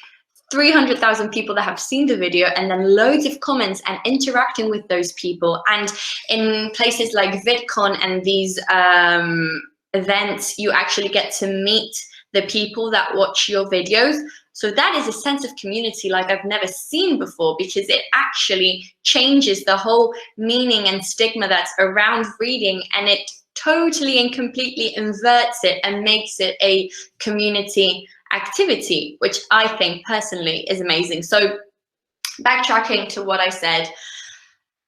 300,000 people that have seen the video, and then loads of comments and interacting with those people. And in places like VidCon and these events, you actually get to meet the people that watch your videos. So that is a sense of community like I've never seen before, because it actually changes the whole meaning and stigma that's around reading, and it totally and completely inverts it and makes it a community activity, which I think personally is amazing. So backtracking to what I said,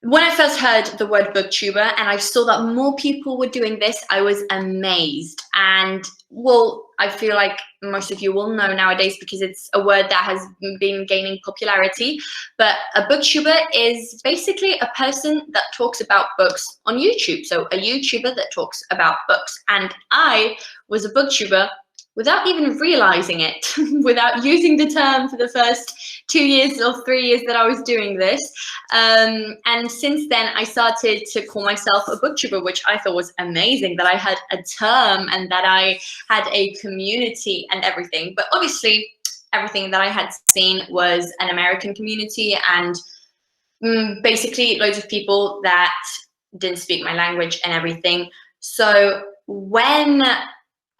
when I first heard the word booktuber and I saw that more people were doing this, I was amazed. And well, I feel like most of you will know nowadays, because it's a word that has been gaining popularity. But a booktuber is basically a person that talks about books on YouTube. So a YouTuber that talks about books. And I was a booktuber without even realizing it, without using the term for the first 2 years or 3 years that I was doing this. And since then, I started to call myself a booktuber, which I thought was amazing, that I had a term and that I had a community and everything. But obviously, everything that I had seen was an American community, and basically loads of people that didn't speak my language and everything. So when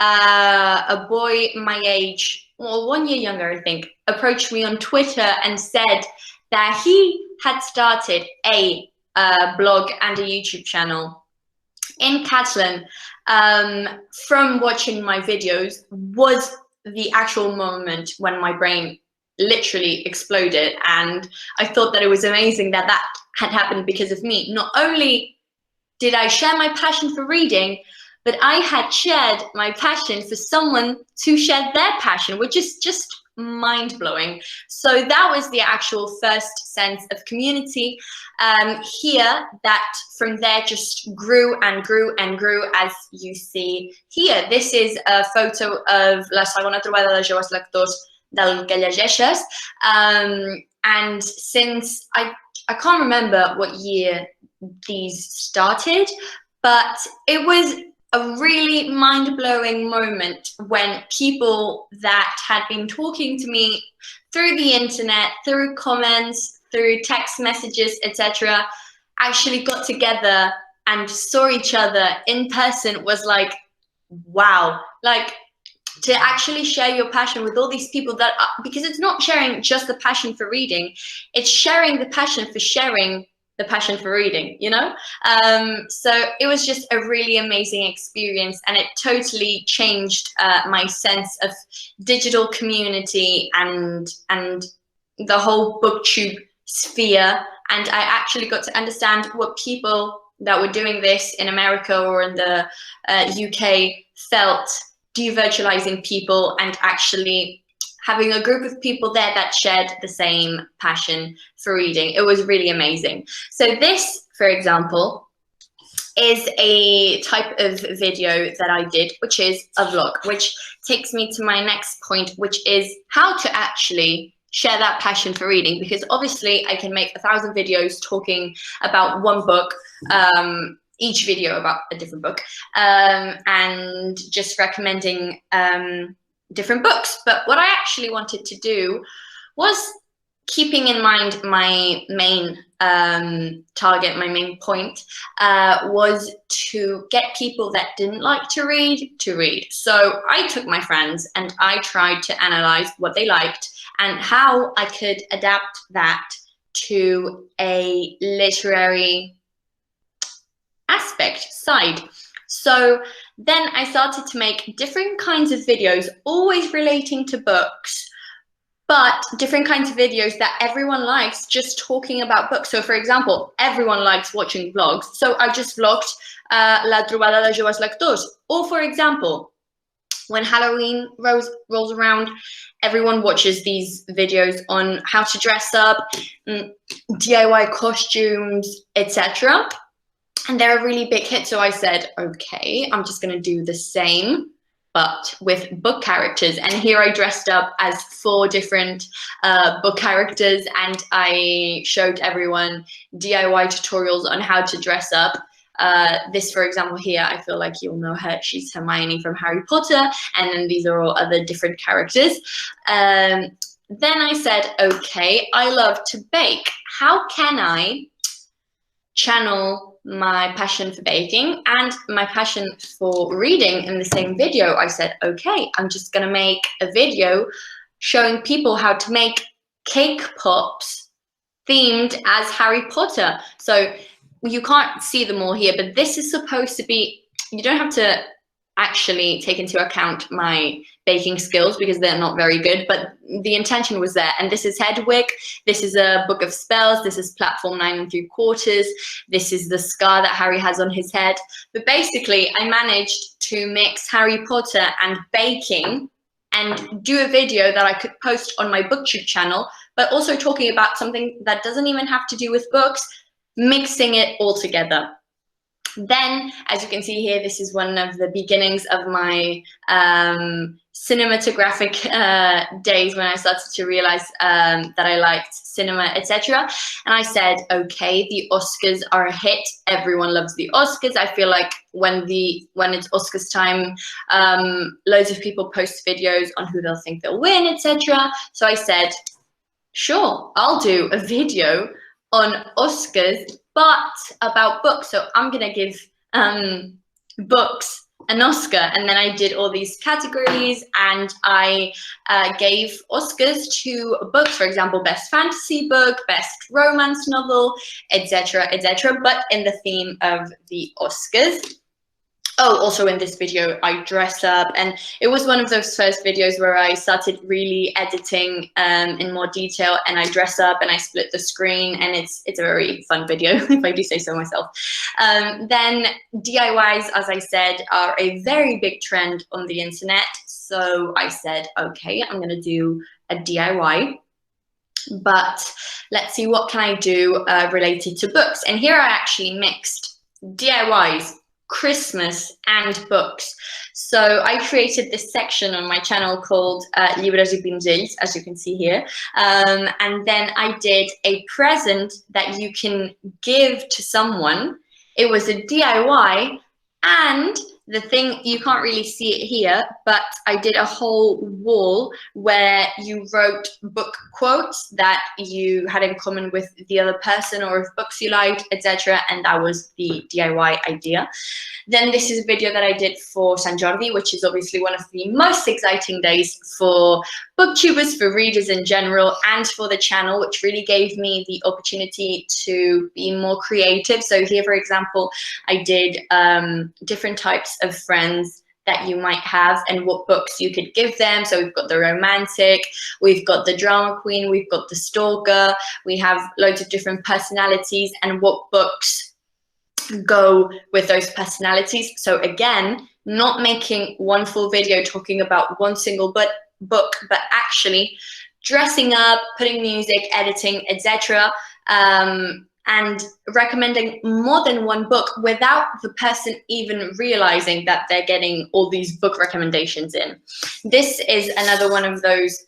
a boy my age, well, 1 year younger, I think, approached me on Twitter and said that he had started a blog and a YouTube channel in Catalan from watching my videos, was the actual moment when my brain literally exploded. And I thought that it was amazing that that had happened because of me. Not only did I share my passion for reading, but I had shared my passion for someone to share their passion, which is just mind-blowing. So that was the actual first sense of community here, that from there just grew and grew and grew, as you see here. This is a photo of la segona trobada de joves lectors del que llegeixes. And since I can't remember what year these started, but it was a really mind-blowing moment when people that had been talking to me through the internet, through comments, through text messages, etc., actually got together and saw each other in person. Was like, wow, like to actually share your passion with all these people that are, because it's not sharing just the passion for reading, it's sharing the passion for sharing the passion for reading, you know? So it was just a really amazing experience, and it totally changed my sense of digital community and the whole booktube sphere. And I actually got to understand what people that were doing this in America or in the UK felt, de-virtualizing people and actually having a group of people there that shared the same passion for reading. It was really amazing. So this, for example, is a type of video that I did, which is a vlog, which takes me to my next point, which is how to actually share that passion for reading. Because obviously I can make 1,000 videos talking about one book, each video about a different book, and just recommending different books. But what I actually wanted to do was, keeping in mind my main target, my main point, was to get people that didn't like to read. So I took my friends and I tried to analyze what they liked and how I could adapt that to a literary aspect side. So then I started to make different kinds of videos, always relating to books, but different kinds of videos that everyone likes, just talking about books. So for example, everyone likes watching vlogs. So I just vlogged La Trobada de Joves Lectors. Or for example, when Halloween rolls around, everyone watches these videos on how to dress up, DIY costumes, etc. And they're a really big hit. So I said, okay, I'm just going to do the same but with book characters. And here I dressed up as 4 different book characters, and I showed everyone DIY tutorials on how to dress up. This, for example, here, I feel like you'll know her. She's Hermione from Harry Potter, and then these are all other different characters. Then I said, okay, I love to bake. How can I channel my passion for baking and my passion for reading in the same video? I said, okay, I'm just gonna make a video showing people how to make cake pops themed as Harry Potter. So you can't see them all here, but this is supposed to be, you don't have to actually take into account my baking skills because they're not very good, but the intention was there. And this is Hedwig, this is a book of spells, this is platform 9 3/4, this is the scar that Harry has on his head. But basically I managed to mix Harry Potter and baking and do a video that I could post on my booktube channel, but also talking about something that doesn't even have to do with books, mixing it all together. Then, as you can see here, this is one of the beginnings of my cinematographic days when I started to realize that I liked cinema, etc. And I said, okay, the Oscars are a hit. Everyone loves the Oscars. I feel like when it's Oscars time, loads of people post videos on who they'll think they'll win, etc. So I said, sure, I'll do a video on Oscars, but about books. So I'm gonna give books an Oscar. And then I did all these categories, and I gave Oscars to books, for example, best fantasy book, best romance novel, etc., but in the theme of the Oscars. Oh, also in this video, I dress up, and it was one of those first videos where I started really editing in more detail, and I dress up and I split the screen, and it's a very fun video, if I do say so myself. Then DIYs, as I said, are a very big trend on the internet. So I said, okay, I'm gonna do a DIY, but let's see, what can I do related to books? And here I actually mixed DIYs, Christmas, and books. So I created this section on my channel called Llibres i Pinzells, as you can see here. And then I did a present that you can give to someone. It was a DIY, and the thing, you can't really see it here, but I did a whole wall where you wrote book quotes that you had in common with the other person, or if books you liked, etc. And that was the DIY idea. Then this is a video that I did for Sant Jordi, which is obviously one of the most exciting days for booktubers, for readers in general, and for the channel, which really gave me the opportunity to be more creative. So here, for example, I did different types of friends that you might have and what books you could give them. So we've got the romantic, we've got the drama queen, we've got the stalker, we have loads of different personalities and what books go with those personalities. So again, not making one full video talking about one single book, but actually dressing up, putting music, editing, etc. And recommending more than one book without the person even realizing that they're getting all these book recommendations in. This is another one of those,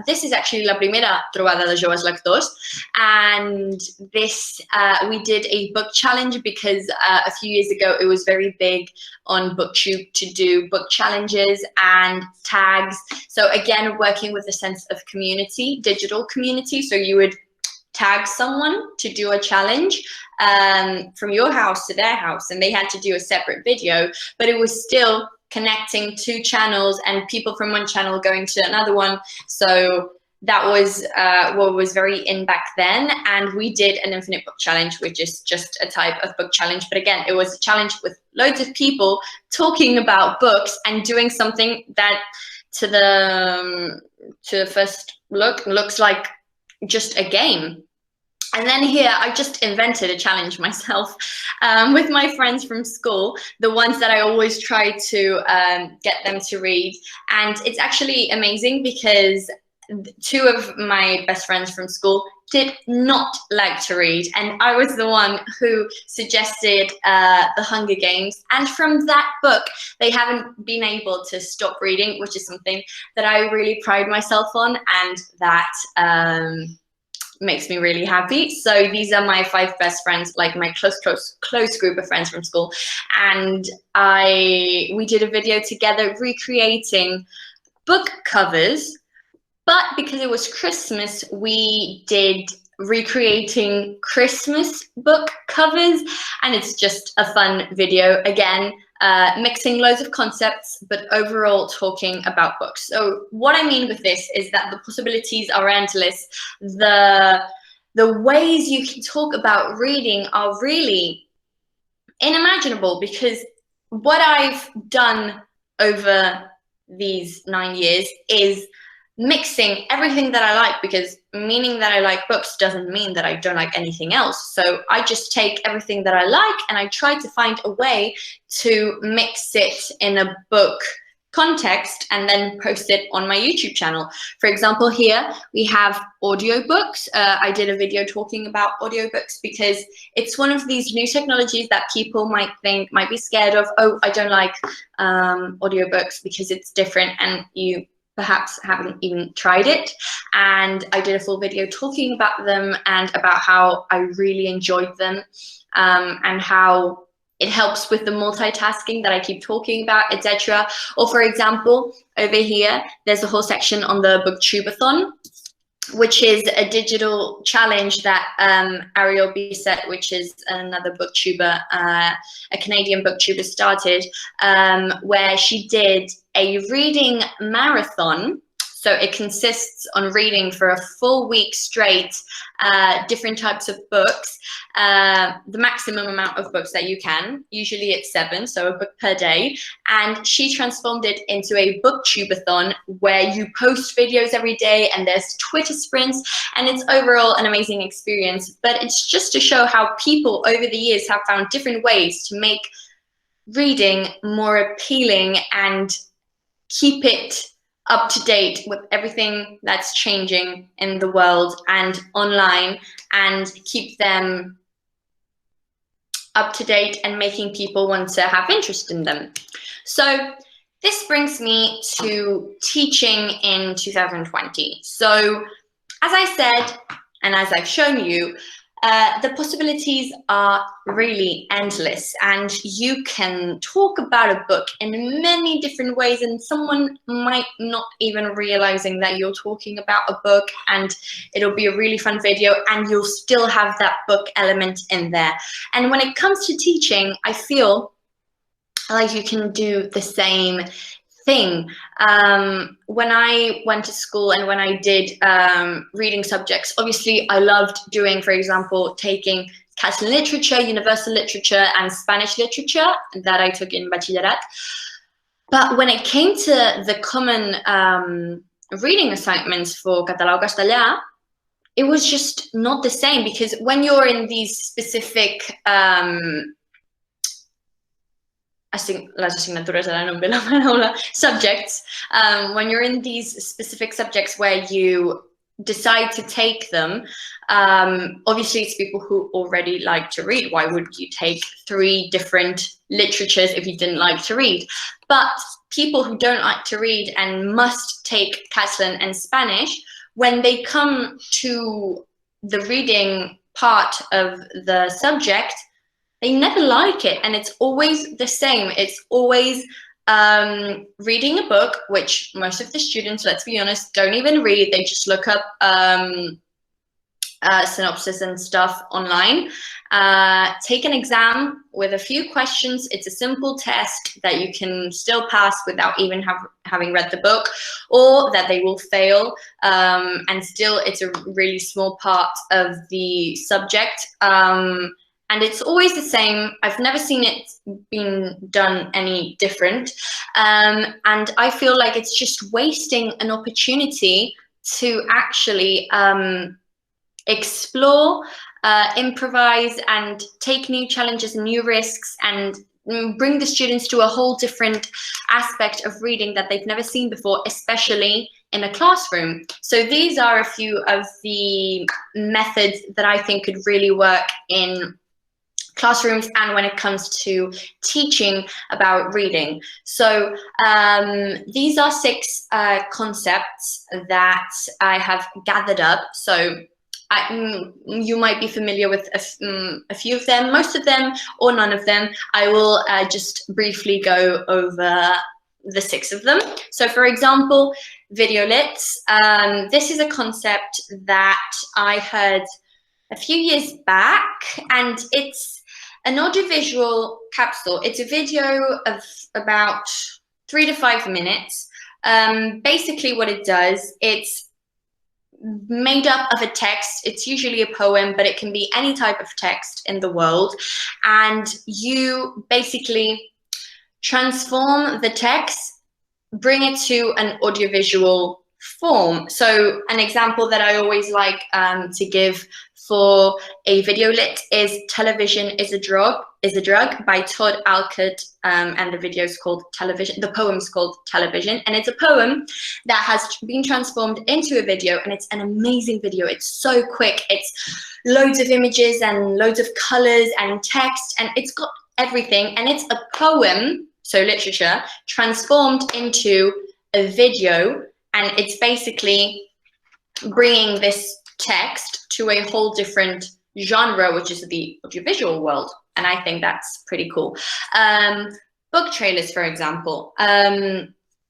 this is actually La Primera Trobada de Joves Lectors, and this, we did a book challenge because a few years ago it was very big on BookTube to do book challenges and tags. So again, working with a sense of community, digital community, so you would tag someone to do a challenge from your house to their house, and they had to do a separate video, but it was still connecting two channels and people from one channel going to another one. So that was what was very in back then. And we did an infinite book challenge, which is just a type of book challenge. But again, it was a challenge with loads of people talking about books and doing something that to the first look looks like just a game. And then here I just invented a challenge myself with my friends from school, the ones that I always try to get them to read. And it's actually amazing because two of my best friends from school did not like to read, and I was the one who suggested The Hunger Games, and from that book they haven't been able to stop reading, which is something that I really pride myself on, and that makes me really happy. So these are my 5 best friends, like my close group of friends from school, and we did a video together recreating book covers. But because it was Christmas, we did recreating Christmas book covers, and it's just a fun video, again, mixing loads of concepts, but overall talking about books. So what I mean with this is that the possibilities are endless. The ways you can talk about reading are really unimaginable, because what I've done over these 9 years is mixing everything that I like, because meaning that I like books doesn't mean that I don't like anything else. So I just take everything that I like and I try to find a way to mix it in a book context and then post it on my YouTube channel. For example, here we have audiobooks. I did a video talking about audiobooks because it's one of these new technologies that people might be scared of. Oh, I don't like audiobooks because it's different, and you perhaps haven't even tried it. And I did a full video talking about them and about how I really enjoyed them, and how it helps with the multitasking that I keep talking about, etc. Or for example, over here, there's a whole section on the Booktubeathon, which is a digital challenge that Ariel Bisset, which is another booktuber, a Canadian booktuber, started, where she did a reading marathon. So it consists on reading for a full week straight, different types of books, the maximum amount of books that you can. Usually it's 7, so a book per day. And she transformed it into a booktubeathon where you post videos every day and there's Twitter sprints, and it's overall an amazing experience. But it's just to show how people over the years have found different ways to make reading more appealing and keep it up to date with everything that's changing in the world and online, and keep them up to date and making people want to have interest in them. So this brings me to teaching in 2020. So as I said, and as I've shown you, the possibilities are really endless, and you can talk about a book in many different ways, and someone might not even realizing that you're talking about a book, and it'll be a really fun video and you'll still have that book element in there. And when it comes to teaching, I feel like you can do the same thing. When I went to school and when I did reading subjects, obviously I loved doing, for example, taking Catalan literature, universal literature, and Spanish literature that I took in bachillerat. But when it came to the common reading assignments for català o castellà, it was just not the same, because when you're in these specific les assignatures, ara no em ve la paraula, subjects, when you're in these specific subjects where you decide to take them, obviously it's people who already like to read. Why would you take 3 different literatures if you didn't like to read? But people who don't like to read and must take Catalan and Spanish, when they come to the reading part of the subject, they never like it, and it's always the same. It's always reading a book, which most of the students, let's be honest, don't even read. They just look up synopsis and stuff online. Take an exam with a few questions. It's a simple test that you can still pass without even having read the book, or that they will fail, and still it's a really small part of the subject. And it's always the same. I've never seen it being done any different. And I feel like it's just wasting an opportunity to actually explore, improvise, and take new challenges and new risks, and bring the students to a whole different aspect of reading that they've never seen before, especially in a classroom. So these are a few of the methods that I think could really work in classrooms and when it comes to teaching about reading. So these are 6 concepts that I have gathered up. So you might be familiar with a few of them, most of them or none of them. I will just briefly go over the 6 of them. So for example, video lits. This is a concept that I heard a few years back, and it's an audiovisual capsule. It's a video of about 3 to 5 minutes. Basically what it does, it's made up of a text. It's usually a poem, but it can be any type of text in the world. And you basically transform the text, bring it to an audiovisual form. So an example that I always like to give for a video lit is Television is a Drug by Todd Alcott, and the video is called Television. The poem's called Television, and it's a poem that has been transformed into a video, and it's an amazing video. It's so quick. It's loads of images and loads of colors and text, and it's got everything, and it's a poem, so literature, transformed into a video, and it's basically bringing this text to a whole different genre, which is the audiovisual world. And I think that's pretty cool. Book trailers, for example.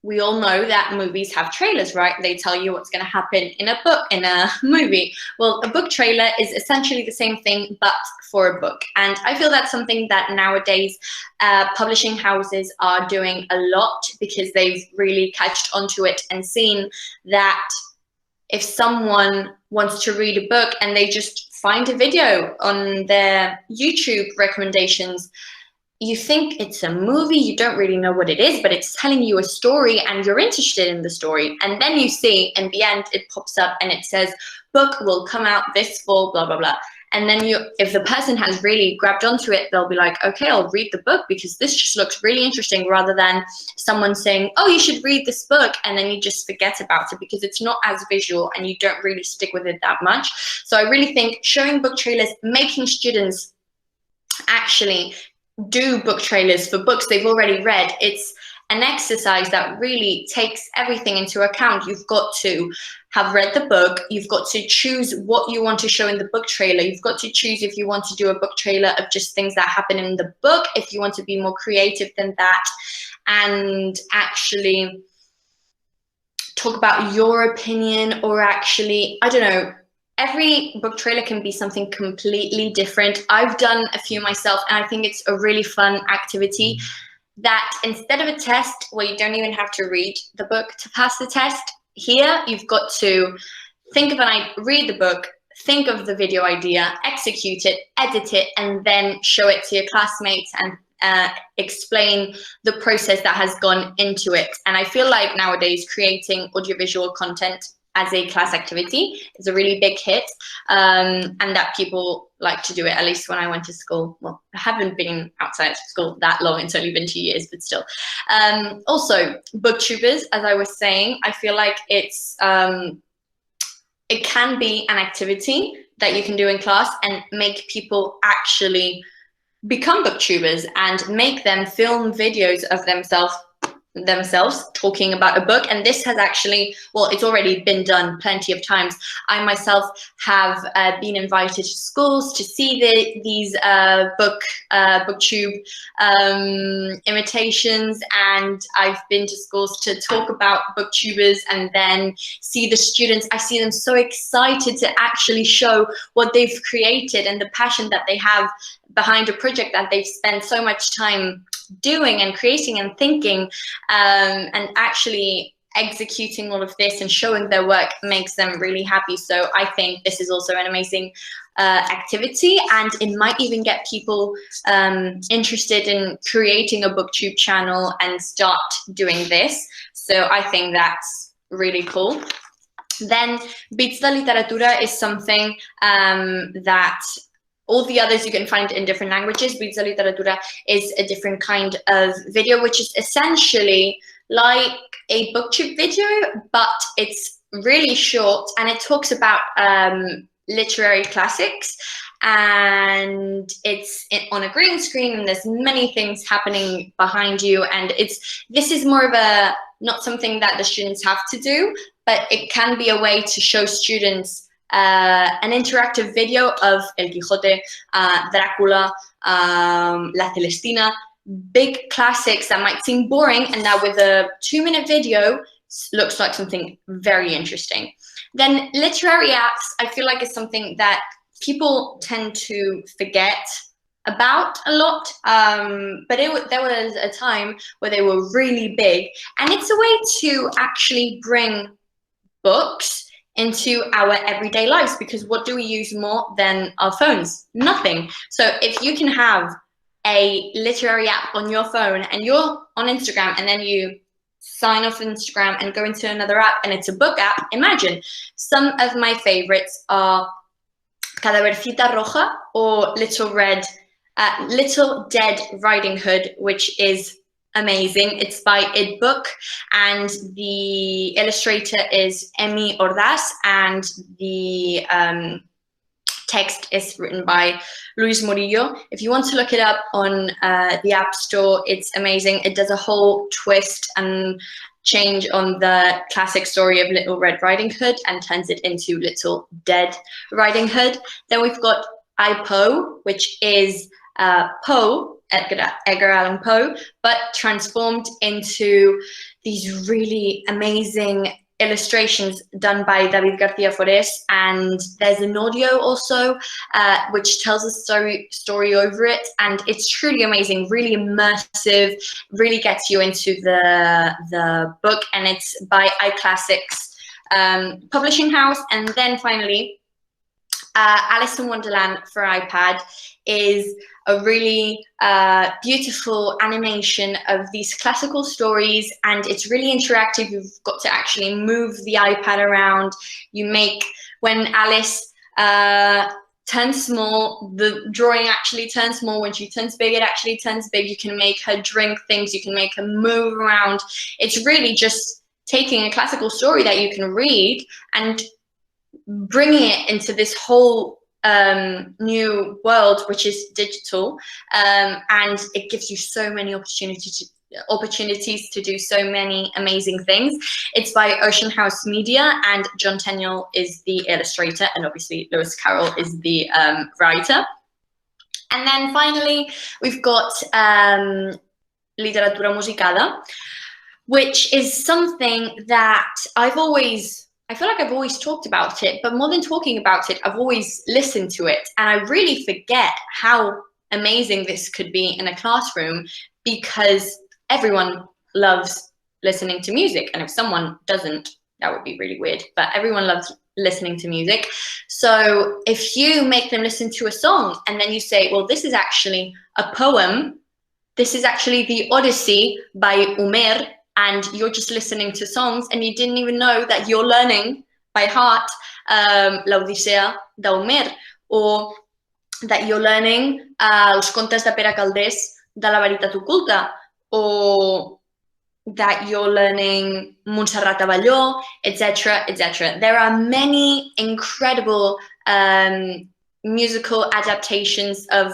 We all know that movies have trailers, right? They tell you what's going to happen in a book, in a movie. Well, a book trailer is essentially the same thing, but for a book. And I feel that's something that nowadays publishing houses are doing a lot, because they've really catched onto it and seen that if someone wants to read a book and they just find a video on their YouTube recommendations, you think it's a movie, you don't really know what it is, but it's telling you a story and you're interested in the story. And then you see in the end, it pops up and it says, book will come out this fall, blah, blah, blah. And then if the person has really grabbed onto it, they'll be like, okay, I'll read the book because this just looks really interesting, rather than someone saying, oh, you should read this book, and then you just forget about it because it's not as visual and you don't really stick with it that much. So I really think showing book trailers, making students actually do book trailers for books they've already read, it's an exercise that really takes everything into account. You've got to have read the book, you've got to choose what you want to show in the book trailer, you've got to choose if you want to do a book trailer of just things that happen in the book, if you want to be more creative than that, and actually talk about your opinion, or actually, I don't know, every book trailer can be something completely different. I've done a few myself, and I think it's a really fun activity that instead of a test where you don't even have to read the book to pass the test, here you've got to think of read the book, think of the video idea, execute it, edit it, and then show it to your classmates and explain the process that has gone into it. And I feel like nowadays creating audiovisual content as a class activity is a really big hit, and that people like to do it, at least when I went to school. Well, I haven't been outside of school that long, it's only been 2 years, but still. Also, booktubers, as I was saying, I feel like it can be an activity that you can do in class and make people actually become booktubers and make them film videos of themselves talking about a book. And this has actually, well, it's already been done plenty of times. I myself have been invited to schools to see these booktube imitations, and I've been to schools to talk about booktubers and then see the students. I see them so excited to actually show what they've created and the passion that they have behind a project that they've spent so much time doing and creating and thinking, and actually executing all of this and showing their work makes them really happy. So I think this is also an amazing activity, and it might even get people interested in creating a booktube channel and start doing this. So I think that's really cool. Then Bits de Literatura is something that all the others you can find in different languages. Bits de Literatura is a different kind of video, which is essentially like a booktube video, but it's really short and it talks about literary classics, and it's on a green screen and there's many things happening behind you, and this is more of a not something that the students have to do, but it can be a way to show students an interactive video of El Quijote, Dracula, La Celestina, big classics that might seem boring, and that with a 2-minute video looks like something very interesting. Then literary apps, I feel like is something that people tend to forget about a lot, but there was a time where they were really big, and it's a way to actually bring books into our everyday lives, because what do we use more than our phones? Nothing. So if you can have a literary app on your phone and you're on Instagram and then you sign off Instagram and go into another app and it's a book app, imagine. Some of my favorites are Cadavercita Roja or Little Dead Riding Hood, which is amazing. It's by Id Book, and the illustrator is Emi Ordaz, and the text is written by Luis Murillo. If you want to look it up on the App Store, it's amazing. It does a whole twist and change on the classic story of Little Red Riding Hood and turns it into Little Dead Riding Hood. Then we've got I, Poe, which is Poe, Edgar Allan Poe, but transformed into these really amazing illustrations done by David García Forés, and there's an audio also which tells a story over it, and it's truly amazing, really immersive, really gets you into the book, and it's by iClassics publishing house. And then finally, Alice in Wonderland for iPad is a really beautiful animation of these classical stories, and it's really interactive. You've got to actually move the iPad around. You make, when Alice turns small, the drawing actually turns small. When she turns big, it actually turns big. You can make her drink things, you can make her move around. It's really just taking a classical story that you can read and bringing it into this whole new world, which is digital, and it gives you so many opportunities to do so many amazing things. It's by Ocean House Media, and John Tenniel is the illustrator, and obviously Lewis Carroll is the writer. And then finally, we've got Literatura Musicada, which is something that I feel like I've always talked about it, but more than talking about it, I've always listened to it. And I really forget how amazing this could be in a classroom, because everyone loves listening to music. And if someone doesn't, that would be really weird, but everyone loves listening to music. So if you make them listen to a song and then you say, well, this is actually a poem, this is actually the Odyssey by Homer, and you're just listening to songs and you didn't even know that you're learning by heart La Odissea d'Homer, or that you're learning els contes de Pere Calders de la Veritat Oculta, or that you're learning Montserrat Abelló, etc., etc. There are many incredible musical adaptations of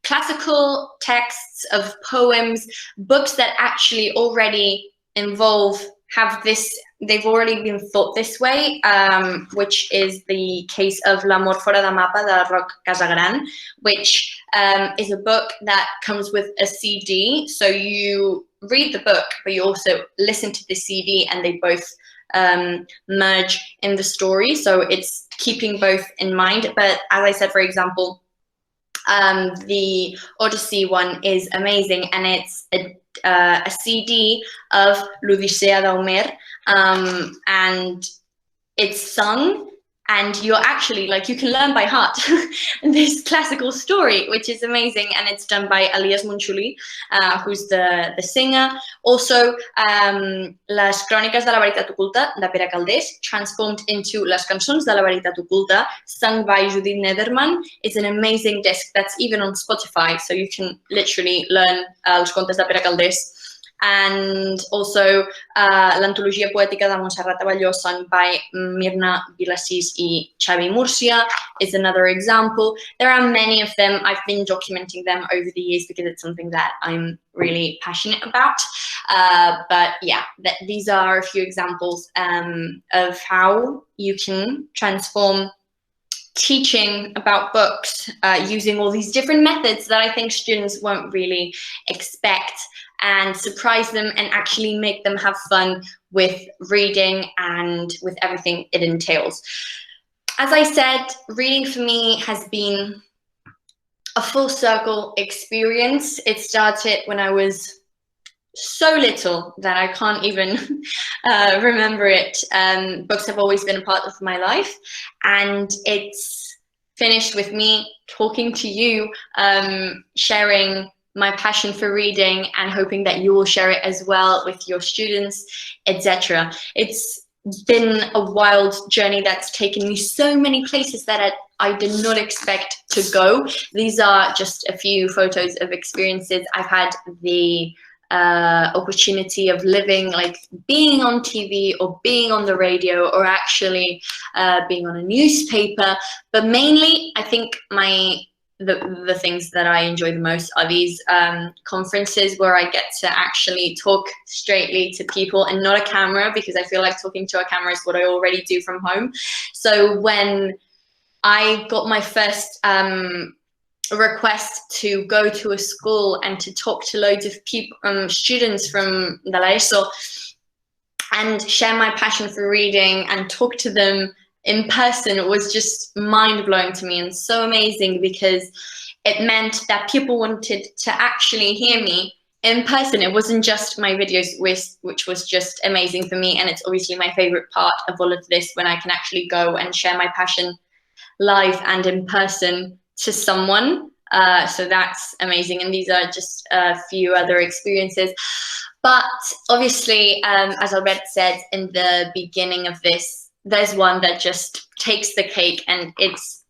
classical texts, of poems, books that actually already they've already been thought this way, which is the case of L'amor fora de mapa de Roc Casagran, which is a book that comes with a CD. So you read the book, but you also listen to the CD, and they both merge in the story. So it's keeping both in mind. But as I said, for example, the Odyssey one is amazing, and it's a CD of L'Odissea d'Homer, and it's sung, and you're actually, like, you can learn by heart this classical story, which is amazing, and it's done by Elias Munchuli, who's the singer. Also, Les Cròniques de la Veritat Oculta de Pere Calders, transformed into Les Cançons de la Veritat Oculta, sung by Judith Nederman. It's an amazing disc that's even on Spotify, so you can literally learn Els Contes de Pere Calders And also l'antologia poètica de Montserrat Abelló, sung by Mirna Vilasís y Xavi Murcia, is another example. There are many of them. I've been documenting them over the years because it's something that I'm really passionate about. But yeah, these are a few examples of how you can transform teaching about books using all these different methods that I think students won't really expect, and surprise them and actually make them have fun with reading and with everything it entails. As I said, reading for me has been a full circle experience. It started when I was so little that I can't even remember it. Books have always been a part of my life, and it's finished with me talking to you, sharing my passion for reading and hoping that you will share it as well with your students, etc. It's been a wild journey that's taken me so many places that I did not expect to go. These are just a few photos of experiences I've had the opportunity of living, like being on TV or being on the radio or actually being on a newspaper. But mainly, I think the things that I enjoy the most are these conferences where I get to actually talk straightly to people and not a camera, because I feel like talking to a camera is what I already do from home. So when I got my first request to go to a school and to talk to loads of people, students from the ESO, and share my passion for reading and talk to them in person, it was just mind-blowing to me and so amazing, because it meant that people wanted to actually hear me in person. It wasn't just my videos, which was just amazing for me, and it's obviously my favorite part of all of this, when I can actually go and share my passion live and in person to someone. So that's amazing, and these are just a few other experiences. But obviously, as Albert said in the beginning of this, there's one that just takes the cake, and it's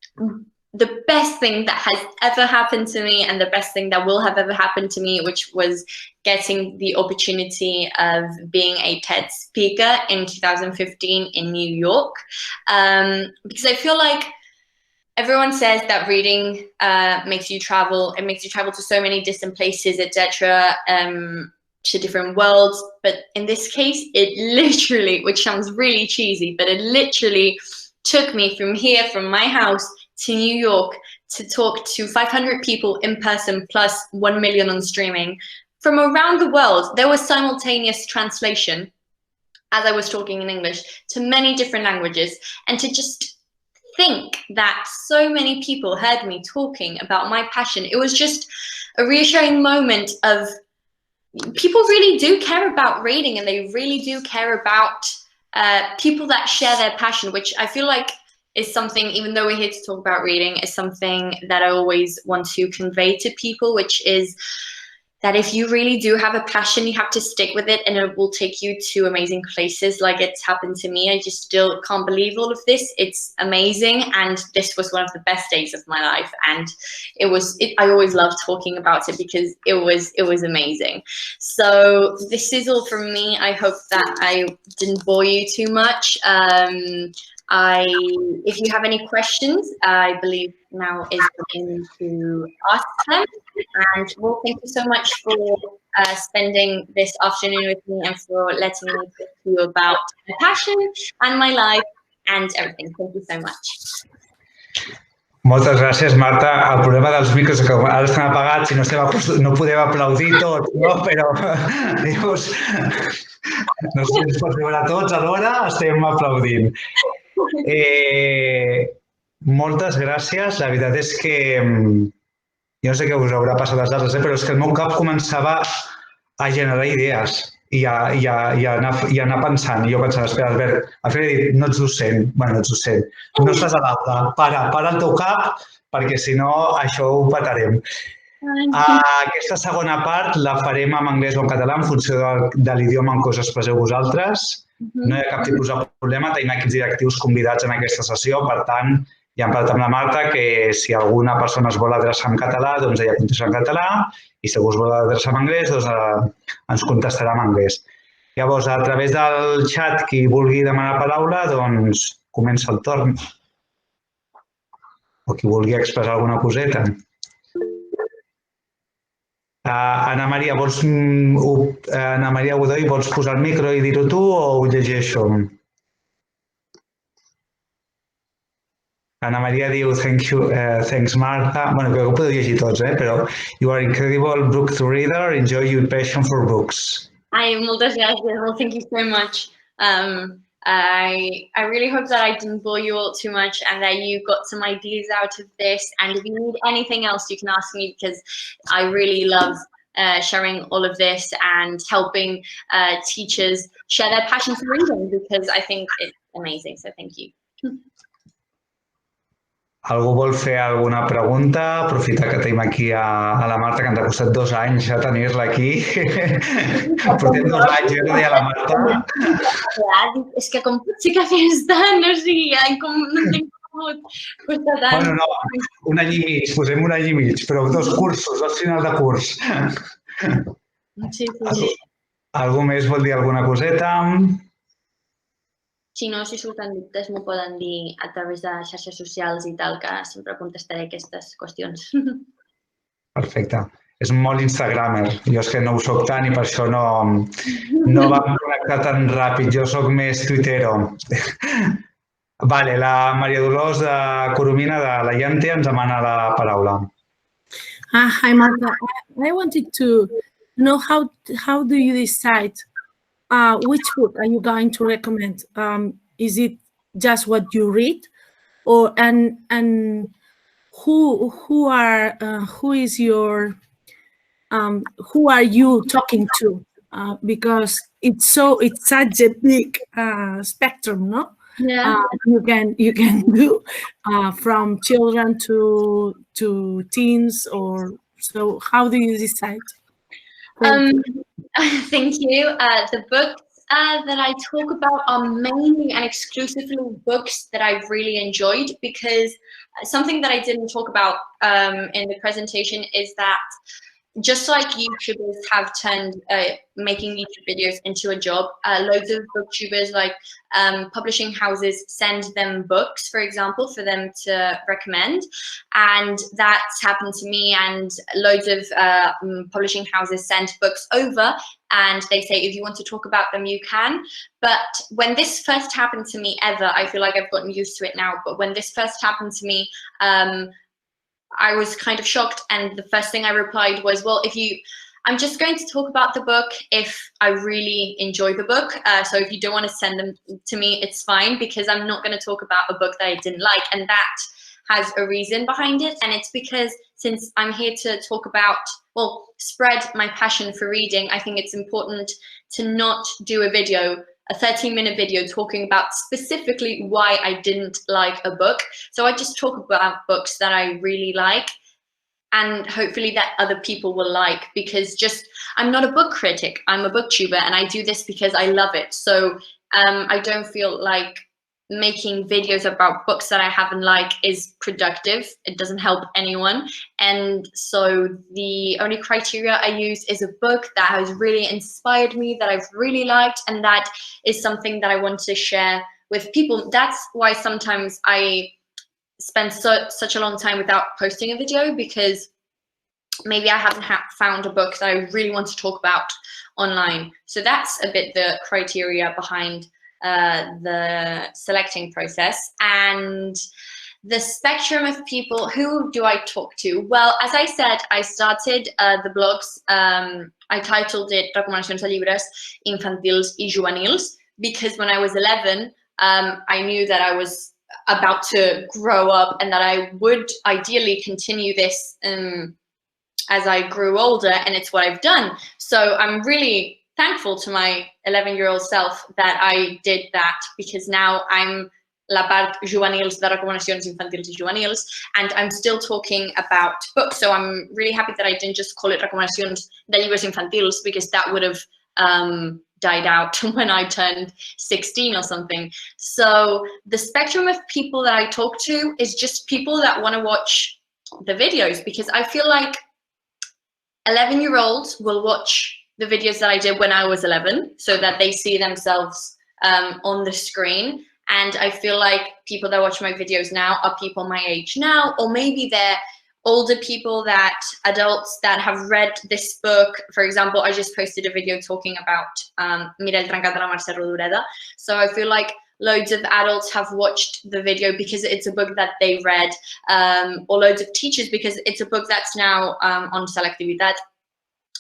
the best thing that has ever happened to me, and the best thing that will have ever happened to me, which was getting the opportunity of being a TED speaker in 2015 in New York. Because I feel like everyone says that reading makes you travel. It makes you travel to so many distant places, etc., to different worlds. But in this case, it literally, which sounds really cheesy, but it literally took me from here, from my house to New York, to talk to 500 people in person, plus 1 million on streaming from around the world. There was simultaneous translation as I was talking in English to many different languages, and to just think that so many people heard me talking about my passion. It was just a reassuring moment of people really do care about reading, and they really do care about people that share their passion, which I feel like is something, even though we're here to talk about reading, is something that I always want to convey to people, which is that if you really do have a passion, you have to stick with it, and it will take you to amazing places, like it's happened to me. I just still can't believe all of this. It's amazing, and this was one of the best days of my life, and I always love talking about it because it was amazing. So this is all from me. I hope that I didn't bore you too much. If you have any questions, I believe now is the time to ask them. And well, thank you so much for spending this afternoon with me and for letting me talk to you about my passion and my life and everything. Thank you so much.
Moltes gràcies, Marta. El problema dels micros és que ara estan apagats i no podem aplaudir tots, no? Però dius, no sé si ens pots veure tots alhora, estem aplaudint. Moltes gràcies. La veritat és que jo no sé què us haurà passat als altres, però és que el meu cap començava a generar idees i a anar pensant. I jo pensava, espera, Albert, al final he dit, no ets docent. Bueno, no ets docent. No estàs a l'aula. Para el teu cap, perquè si no, això ho petarem. Aquesta segona part la farem en anglès o en català en funció de l'idioma en què us expresseu vosaltres. No hi ha cap tipus de problema. Tenim equips directius convidats en aquesta sessió, per tant, Ja hem parlat amb la Marta que si alguna persona es vol adreçar en català, doncs ella contesta en català i si algú es vol adreçar en anglès, doncs ens contestarà en anglès. Llavors, a través del xat, qui vulgui demanar paraula, doncs comença el torn. O qui vulgui expressar alguna coseta. Ana Maria Godoy, vols posar el micro i dir-ho tu o ho llegeixo? Ana Maria diu, thanks Martha. Bueno, crec que ho podeu llegir tots, però you are incredible book reader, enjoy your passion for books.
Moltes gràcies. Well, thank you so much. I really hope that I didn't bore you all too much and that you got some ideas out of this. And if you need anything else, you can ask me because I really love sharing all of this and helping teachers share their passion for reading because I think it's amazing. So thank you.
Algú vol fer alguna pregunta? Aprofitar que tenim aquí a la Marta, que ens ha costat 2 anys a tenir-la aquí. Portem 2 anys, jo no deia a la Marta.
És que com pot ser que fes tant? No sé, com no entenc com costa tant.
Bueno, no, 1 any i mig, posem 1 any i mig, però 2 cursos, 2 finals de curs.
Sí.
Algú més vol dir alguna coseta?
Si no, si surten dubtes, m'ho poden dir a través de xarxes socials i tal, que sempre contestaré aquestes qüestions.
Perfecte. És molt instagramer. Jo és que no ho soc tant i per això no vam connectar tan ràpid. Jo soc més tuitero. Vale, la Maria Dolors de Coromina de la Llante ens demana la paraula.
Hi, Marta. I wanted to know how do you decide which book are you going to recommend? Is it just what you read, or and who are you talking to? Because it's such a big spectrum, no?
Yeah.
You can do from children to teens, or so. How do you decide?
Thank you. The books that I talk about are mainly and exclusively books that I've really enjoyed, because something that I didn't talk about in the presentation is that just like YouTubers have turned making YouTube videos into a job, loads of booktubers, like publishing houses, send them books, for example, for them to recommend. And that's happened to me, and loads of publishing houses send books over and they say, if you want to talk about them, you can. But when this first happened to me ever, I feel like I've gotten used to it now, but when this first happened to me, I was kind of shocked, and the first thing I replied was, well, I'm just going to talk about the book if I really enjoy the book. So if you don't want to send them to me, it's fine, because I'm not going to talk about a book that I didn't like. And that has a reason behind it. And it's because since I'm here to talk about, well, spread my passion for reading, I think it's important to not do a 13-minute video talking about specifically why I didn't like a book. So I just talk about books that I really like, and hopefully that other people will like, because I'm not a book critic, I'm a booktuber, and I do this because I love it. So I don't feel like making videos about books that I haven't liked is productive. It doesn't help anyone. And so the only criteria I use is a book that has really inspired me, that I've really liked, and that is something that I want to share with people. That's why sometimes I spend such a long time without posting a video, because maybe I haven't found a book that I really want to talk about online. So that's a bit the criteria behind the selecting process. And the spectrum of people, who do I talk to? Well, as I said, I started the blogs, I titled it Recomanacions de llibres infantils i juvenils, because when I was 11, I knew that I was about to grow up and that I would ideally continue this as I grew older, and it's what I've done. So I'm really thankful to my 11-year-old self that I did that, because now I'm la part juvenils de recomanacions infantils i juvenils, and I'm still talking about books. So I'm really happy that I didn't just call it recomanacions de llibres infantils, because that would have died out when I turned 16 or something. So the spectrum of people that I talk to is just people that want to watch the videos, because I feel like 11-year-olds will watch the videos that I did when I was 11 so that they see themselves on the screen. And I feel like people that watch my videos now are people my age now, or maybe they're older people, adults that have read this book. For example, I just posted a video talking about Mira el trencat de la Mercè Rodoreda. So I feel like loads of adults have watched the video because it's a book that they read, or loads of teachers because it's a book that's now on selectividad.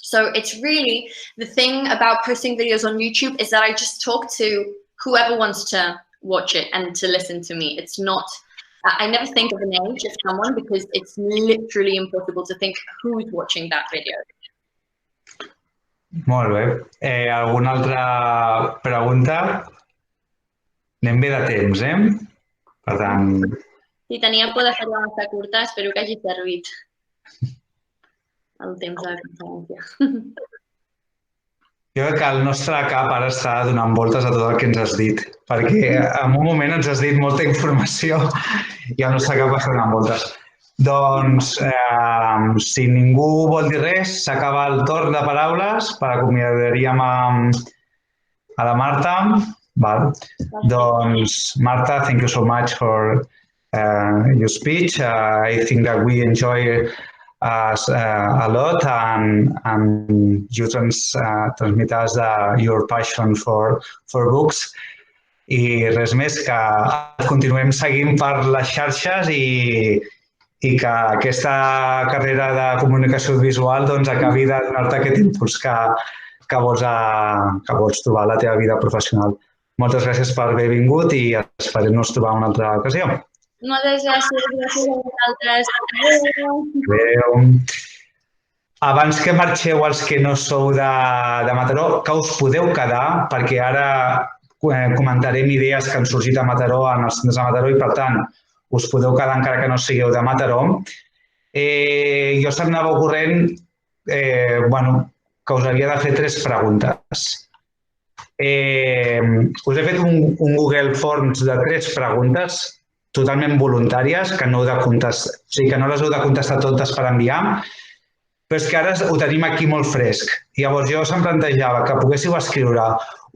So it's really, the thing about posting videos on YouTube is that I just talk to whoever wants to watch it and to listen to me. It's not, I never think of an age of someone because it's literally impossible to think who's watching that video.
Molt bé. Alguna altra pregunta? Anem bé de temps, Per tant...
Si tenia por de fer-la massa curta, espero que hagi servit el temps de la conferència.
Jo crec que el nostre cap ara està donant voltes a tot el que ens has dit, perquè en un moment ens has dit molta informació i el nostre cap està donant voltes. Doncs, si ningú vol dir res, s'acaba el torn de paraules, acomiadaríem a la Marta. Val. Doncs, Marta, thank you so much for your speech. I think that we enjoy a lot, and you transmit us your passion for books. I res més, que continuem seguint per les xarxes i que aquesta carrera de comunicació visual acabi de donar-te aquest impuls que vols trobar a la teva vida professional. Moltes gràcies per haver vingut i esperem nos trobar en una altra ocasió.
Moltes gràcies a vosaltres.
Adéu. Abans que marxeu els que no sou de Mataró, que us podeu quedar, perquè ara comentarem idees que han sorgit a Mataró, en els centres de Mataró, i per tant us podeu quedar encara que no sigueu de Mataró. Jo se'm anava ocorrent que us havia de fer 3 preguntes. Us he fet un Google Forms de 3 preguntes totalment voluntàries, que no les heu de contestar totes per enviar, però és que ara ho tenim aquí molt fresc. Llavors jo se'm plantejava que poguéssiu escriure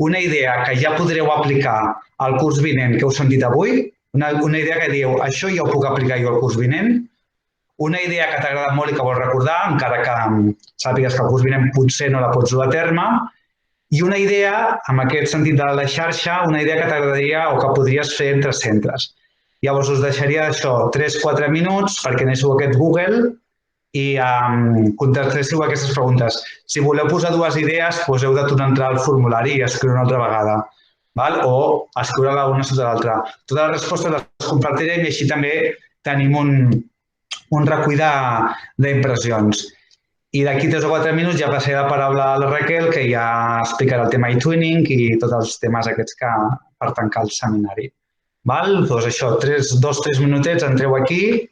una idea que ja podreu aplicar al curs vinent que heu sentit avui, una idea que diu, això ja ho puc aplicar jo al curs vinent, una idea que t'agrada molt i que vols recordar, encara que sàpigues que el curs vinent potser no la pots dur a terme, i una idea, en aquest sentit de la xarxa, una idea que t'agradaria o que podries fer entre centres. Llavors us deixaria això 3-4 minuts perquè anéssiu a aquest Google i contestéssiu aquestes preguntes. Si voleu posar 2 idees, heu de tornar a entrar al formulari i escriure una altra vegada, o escriure-la una sota l'altra. Totes les respostes les compartirem i així també tenim un recull d'impressions. I d'aquí 3 o 4 minuts ja passaré la paraula a la Raquel, que ja explicarà el tema e-twinning i tots els temes aquests per tancar el seminari. Doncs això, 2-3 minutets, entreu aquí.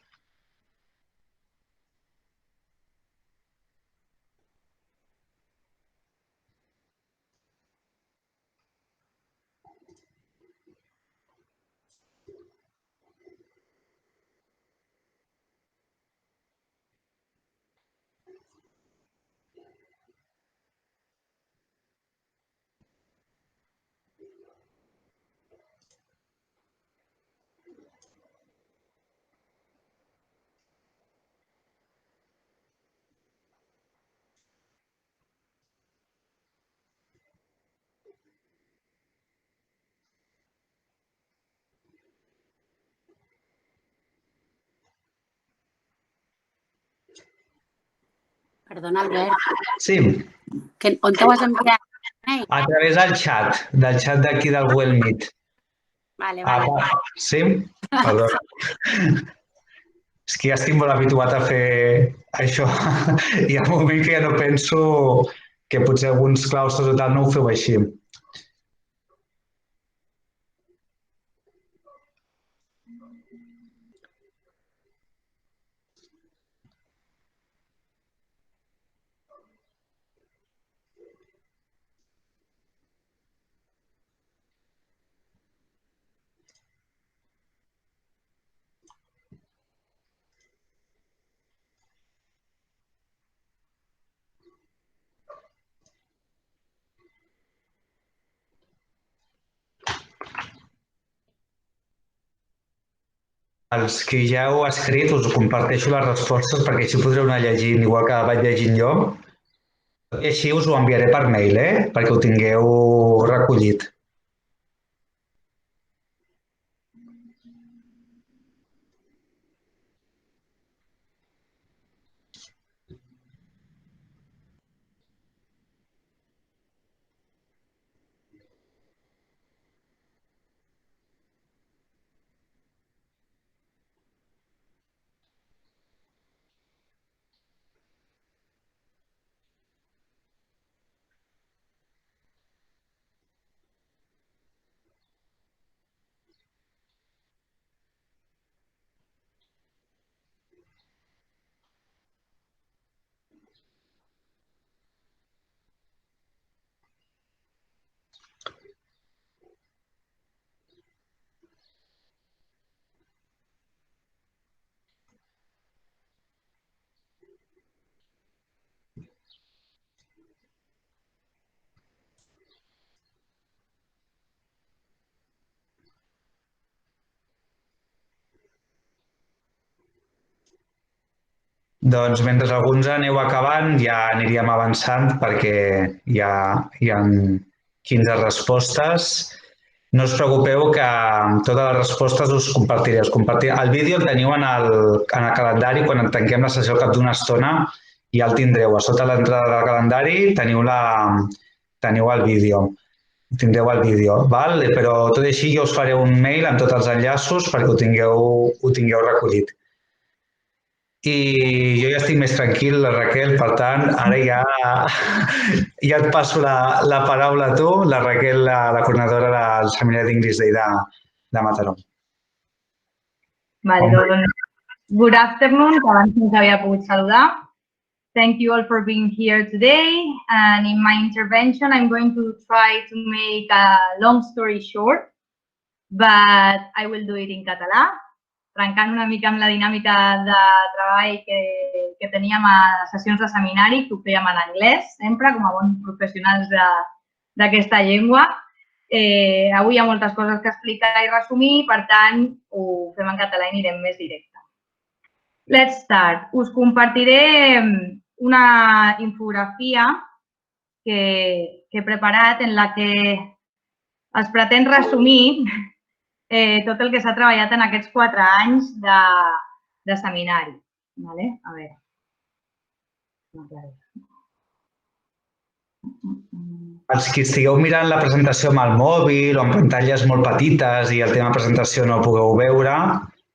Perdona, Albert.
Sí.
On t'ho has enviat?
A través del xat d'aquí del Google Meet.
Vale.
Sí? Perdó. És que ja estic molt habituat a fer això. Hi ha un moment que ja no penso que potser alguns claustres o tal no ho feu així. Els que ja heu escrit us comparteixo les respostes perquè així podreu anar llegint, igual que vaig llegint jo. I així us ho enviaré per mail, perquè ho tingueu recollit. Doncs mentre alguns aneu acabant, ja aniríem avançant perquè ja hi ha 15 respostes. No us preocupeu que totes les respostes us compartiré. El vídeo el teniu en el calendari, quan tanquem la sessió al cap d'una estona, ja el tindreu. A sota l'entrada del calendari teniu el vídeo. Tindreu el vídeo, val? Però tot i així jo us faré un mail amb tots els enllaços perquè ho tingueu recollit. I jo ja estic més tranquil, Raquel, per tant, ara ja et passo la paraula a tu, la Raquel, la coordinadora del Seminari d'English Day de Mataró.
Vale, doncs, good afternoon, que abans no us havia pogut saludar. Thank you all for being here today. And in my intervention, I'm going to try to make a long story short, but I will do it in català, trencant una mica amb la dinàmica de treball que teníem a sessions de seminari, que ho fèiem en anglès, sempre, com a bons professionals d'aquesta llengua. Avui hi ha moltes coses que explicar i resumir, per tant, ho fem en català i anirem més directe. Let's start. Us compartiré una infografia que he preparat en la que es pretén resumir tot el que s'ha treballat en aquests 4 anys de seminari. A veure.
Els que estigueu mirant la presentació amb el mòbil o amb pantalles molt petites i el tema presentació no el pugueu veure,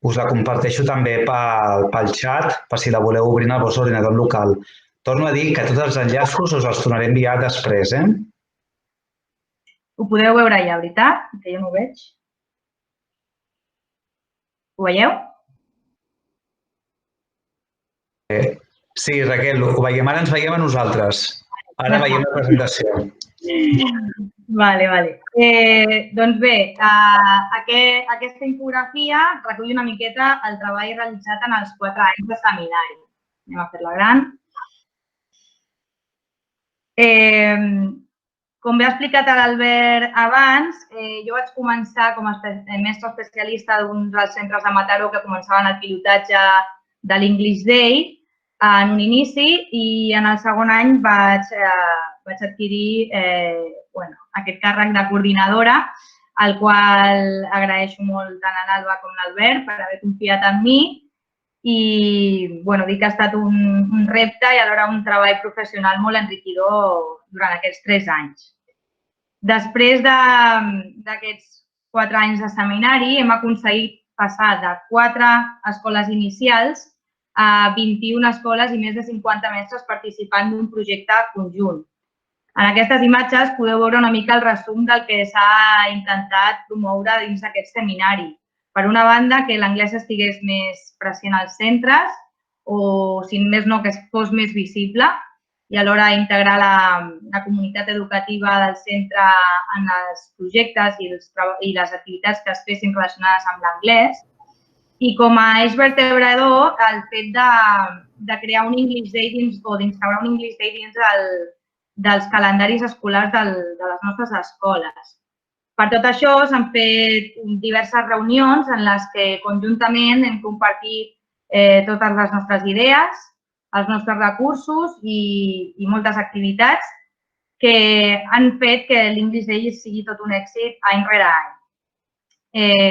us la comparteixo també pel xat, per si la voleu obrir en el vostre ordinador local. Torno a dir que tots els enllaços us els tornaré a enviar després.
Ho podeu veure ja, veritat? Que jo no ho veig. Ho veieu?
Sí, Raquel, ho veiem. Ara ens veiem a nosaltres. Ara veiem la presentació.
Vale. Doncs bé, aquesta infografia recull una miqueta el treball realitzat en els 4 anys de seminari. Anem a fer-la gran. Com bé ha explicat l'Albert abans, jo vaig començar com a mestre especialista d'un dels centres de Mataró que començaven el pilotatge de l'English Day en un inici i en el segon any vaig adquirir aquest càrrec de coordinadora, al qual agraeixo molt tant a l'Alba com a l'Albert per haver confiat en mi i dir que ha estat un repte i alhora un treball professional molt enriquidor durant aquests 3 anys. Després d'aquests 4 anys de seminari hem aconseguit passar de 4 escoles inicials a 21 escoles i més de 50 mestres participant d'un projecte conjunt. En aquestes imatges podeu veure una mica el resum del que s'ha intentat promoure dins d'aquest seminari. Per una banda, que l'anglès estigués més present als centres o, si més no, que fos més visible i alhora integrar la comunitat educativa del centre en els projectes i les activitats que es fessin relacionades amb l'anglès. I com a eix vertebrador, el fet de crear un English Day o d'instaurar un English Day dins dels calendaris escolars de les nostres escoles. Per tot això s'han fet diverses reunions en les que conjuntament hem compartit totes les nostres idees, els nostres recursos i moltes activitats que han fet que l'English Day sigui tot un èxit any rere any.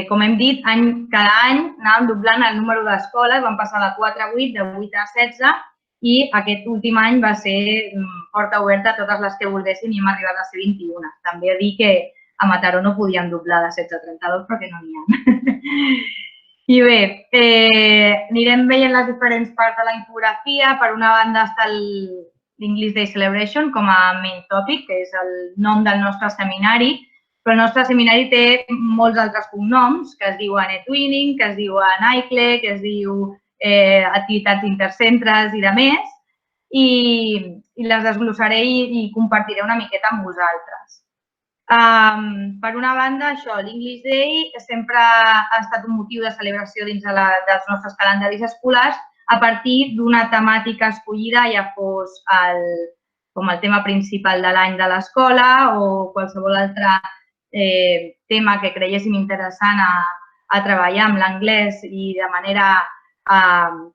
Com hem dit, cada any anàvem doblant el número d'escoles, vam passar de 4 a 8, de 8 a 16 i aquest últim any va ser porta oberta a totes les que volguessin i hem arribat a ser 21. També a dir que a Mataró no podíem doblar de 16 a 32 perquè no n'hi ha. I bé, anirem veient les diferents parts de la infografia. Per una banda està l'English Day Celebration com a main topic, que és el nom del nostre seminari, però el nostre seminari té molts altres cognoms que es diuen eTwinning, que es diuen ICLE, que es diu activitats intercentres i de més, i les desglossaré i compartiré una miqueta amb vosaltres. Per una banda, això, l'English Day sempre ha estat un motiu de celebració dins dels nostres calendaris escolars a partir d'una temàtica escollida, ja fos com el tema principal de l'any de l'escola o qualsevol altre tema que creiéssim interessant a treballar amb l'anglès i de manera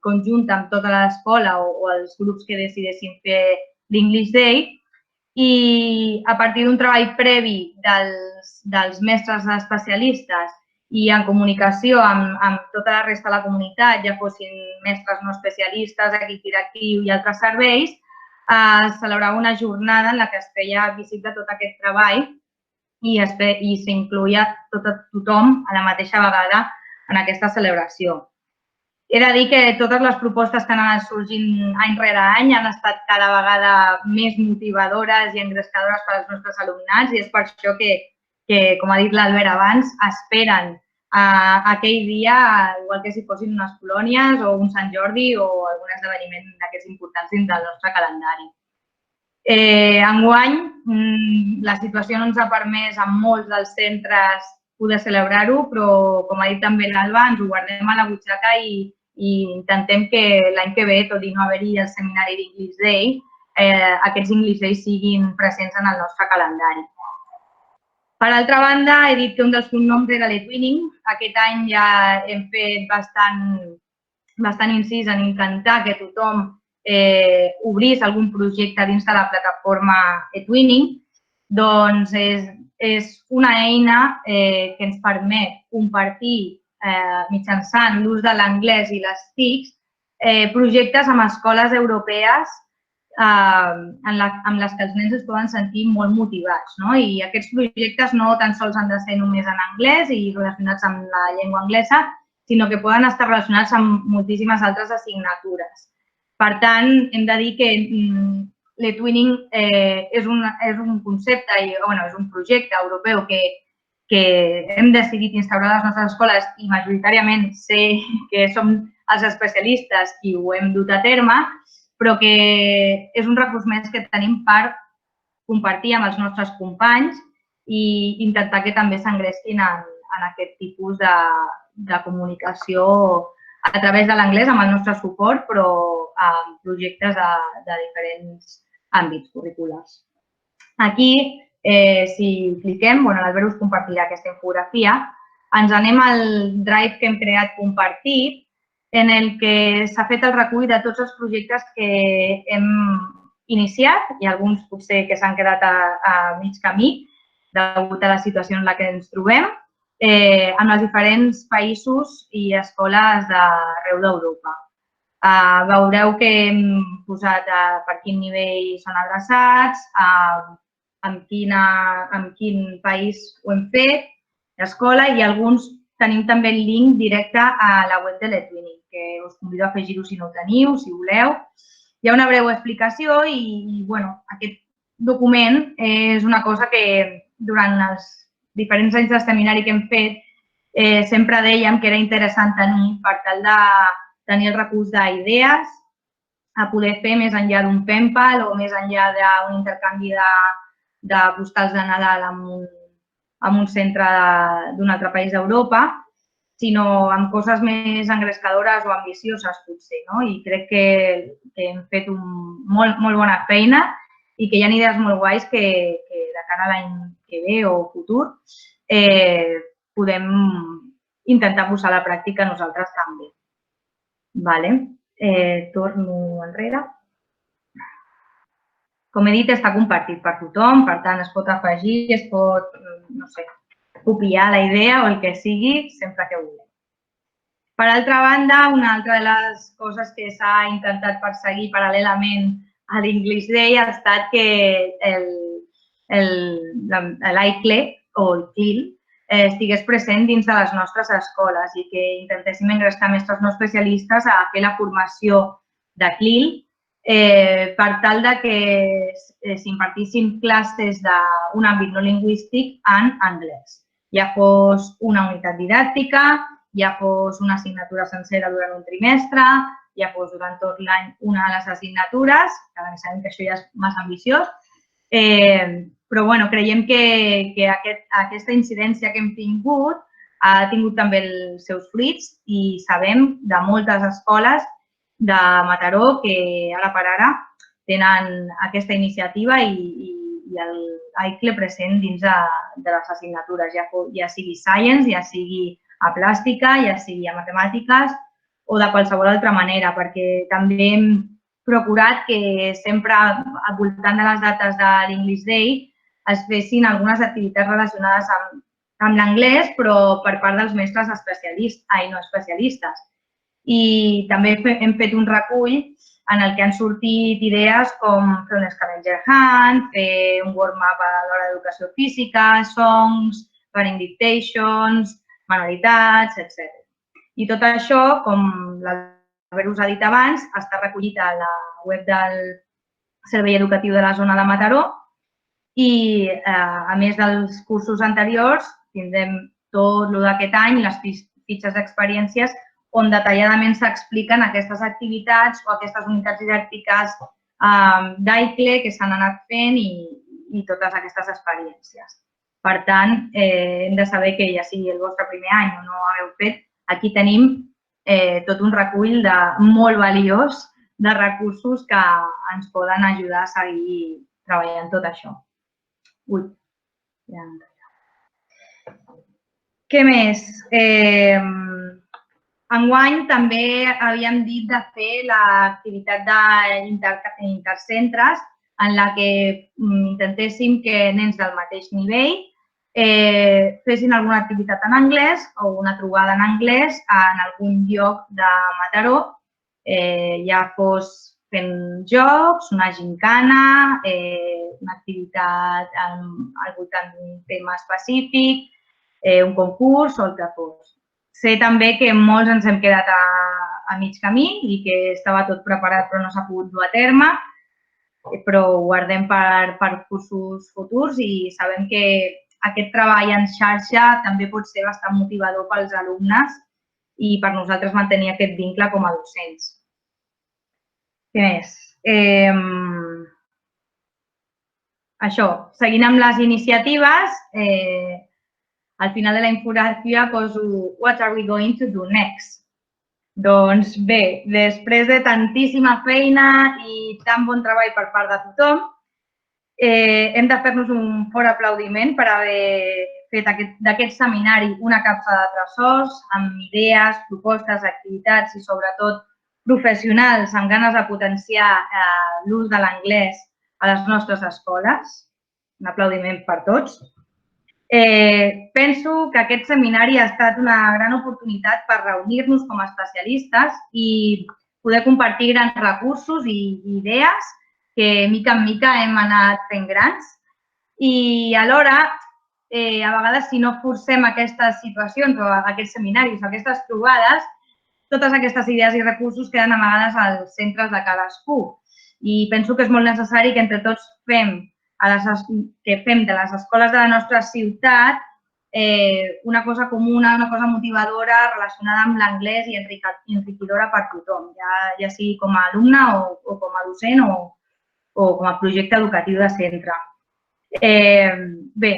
conjunta amb tota l'escola o els grups que decidessin fer l'English Day. I a partir d'un treball previ dels mestres especialistes i en comunicació amb tota la resta de la comunitat, ja fossin mestres no especialistes, equip directiu i altres serveis, es celebrava una jornada en la que es feia visible tot aquest treball i s'incloïa tothom a la mateixa vegada en aquesta celebració. He de dir que totes les propostes que han anat sorgint any rere any han estat cada vegada més motivadores i engrescadores per als nostres alumnats i és per això que, com ha dit l'Albert abans, esperen aquell dia, igual que si fossin unes colònies o un Sant Jordi o algun esdeveniment d'aquests importants dins del nostre calendari. Enguany, la situació no ens ha permès en molts dels centres poder celebrar-ho, però, com ha dit també l'Alba, ens ho guardem a la butxaca i intentem que l'any que ve, tot i no haver-hi el seminari d'English Day, aquests English Days siguin presents en el nostre calendari. Per altra banda, he dit que un dels cognoms era l'eTwinning. Aquest any ja hem fet bastant incís en intentar que tothom obrís algun projecte dins de la plataforma eTwinning. Doncs és una eina que ens permet compartir mitjançant l'ús de l'anglès i les TICs projectes amb escoles europees amb les que els nens es poden sentir molt motivats. I aquests projectes no tan sols han de ser només en anglès i relacionats amb la llengua anglesa, sinó que poden estar relacionats amb moltíssimes altres assignatures. Per tant, hem de dir que l'eTwinning és un concepte, és un projecte europeu que hem decidit instaurar a les nostres escoles i majoritàriament sé que som els especialistes qui ho hem dut a terme, però que és un recurs més que tenim per compartir amb els nostres companys i intentar que també s'engresquin en aquest tipus de comunicació a través de l'anglès amb el nostre suport, però amb projectes de diferents àmbits curriculars. Aquí, si cliquem, l'Albert us compartirà aquesta infografia, ens anem al drive que hem creat compartit, en el que s'ha fet el recull de tots els projectes que hem iniciat i alguns potser que s'han quedat a mig camí degut a la situació en la que ens trobem, amb els diferents països i escoles d'arreu d'Europa. Veureu que hem posat per quin nivell són adreçats, amb quin país ho hem fet, l'escola, i alguns tenim també el link directe a la web de l'eTwinning, que us convido a afegir-ho si no ho teniu, si voleu. Hi ha una breu explicació i aquest document és una cosa que durant els diferents anys de seminari que hem fet sempre dèiem que era interessant tenir per tal de tenir el recurs d'idees, a poder fer més enllà d'un penpal o més enllà d'un intercanvi de postals de Nadal en un centre d'un altre país d'Europa, sinó amb coses més engrescadores o ambicioses, potser. I crec que hem fet molt bona feina i que hi ha idees molt guais que de cara a l'any que ve o futur podem intentar posar a la pràctica nosaltres també. Torno enrere. Com he dit, està compartit per tothom, per tant, es pot afegir, es pot, no sé, copiar la idea o el que sigui, sempre que vulgueu. Per altra banda, una altra de les coses que s'ha intentat perseguir paral·lelament a l'English Day ha estat que l'ICLE o el CLIL estigués present dins de les nostres escoles i que intentéssim engrescar mestres no especialistes a fer la formació de CLIL per tal que s'impartissin classes d'un àmbit no lingüístic en anglès. Ja fos una unitat didàctica, ja fos una assignatura sencera durant un trimestre, ja fos durant tot l'any una de les assignatures, que sabem que això ja és massa ambiciós, però creiem que aquesta incidència que hem tingut ha tingut també els seus fruits i sabem de moltes escoles de Mataró que ara per ara tenen aquesta iniciativa i l'ICLE present dins de les assignatures, ja sigui Science, ja sigui a Plàstica, ja sigui a Matemàtiques o de qualsevol altra manera, perquè també hem procurat que sempre al voltant de les dates de l'English Day es fessin algunes activitats relacionades amb l'anglès, però per part dels mestres no especialistes. I també hem fet un recull en el que han sortit idees com fer un scavenger hunt, fer un warm-up a l'hora d'educació física, songs, running dictations, manualitats, etc. I tot això, com l'Albert us ha dit abans, està recollit a la web del Servei Educatiu de la Zona de Mataró i, a més dels cursos anteriors, tindrem tot d'aquest any, les fitxes d'experiències, on detalladament s'expliquen aquestes activitats o aquestes unitats didàctiques d'ICLE que s'han anat fent i totes aquestes experiències. Per tant, hem de saber que ja sigui el vostre primer any o no ho heu fet, aquí tenim tot un recull molt valiós de recursos que ens poden ajudar a seguir treballant tot això. Què més? Enguany també havíem dit de fer l'activitat d'intercentres en la que intentéssim que nens del mateix nivell fessin alguna activitat en anglès o una trobada en anglès en algun lloc de Mataró, ja fos fent jocs, una gincana, una activitat al voltant d'un tema específic, un concurs o el que fos. Sé també que molts ens hem quedat a mig camí i que estava tot preparat però no s'ha pogut dur a terme, però ho guardem per cursos futurs i sabem que aquest treball en xarxa també pot ser bastant motivador pels alumnes i per nosaltres mantenir aquest vincle com a docents. Què més? Això, seguint amb les iniciatives, al final de la infografia poso What are we going to do next? Doncs bé, després de tantíssima feina i tan bon treball per part de tothom, hem de fer-nos un fort aplaudiment per haver fet d'aquest seminari una capsa de tresors amb idees, propostes, activitats i sobretot professionals amb ganes de potenciar l'ús de l'anglès a les nostres escoles. Un aplaudiment per tots. Penso que aquest seminari ha estat una gran oportunitat per reunir-nos com a especialistes i poder compartir grans recursos i idees que mica en mica hem anat fent grans i alhora, a vegades, si no forcem aquestes situacions o aquests seminaris o aquestes trobades, totes aquestes idees i recursos queden a vegades als centres de cadascú. I penso que és molt necessari que entre tots fem de les escoles de la nostra ciutat una cosa comuna, una cosa motivadora relacionada amb l'anglès i enriquidora per tothom, ja sigui com a alumne o com a docent o com a projecte educatiu de centre. Bé,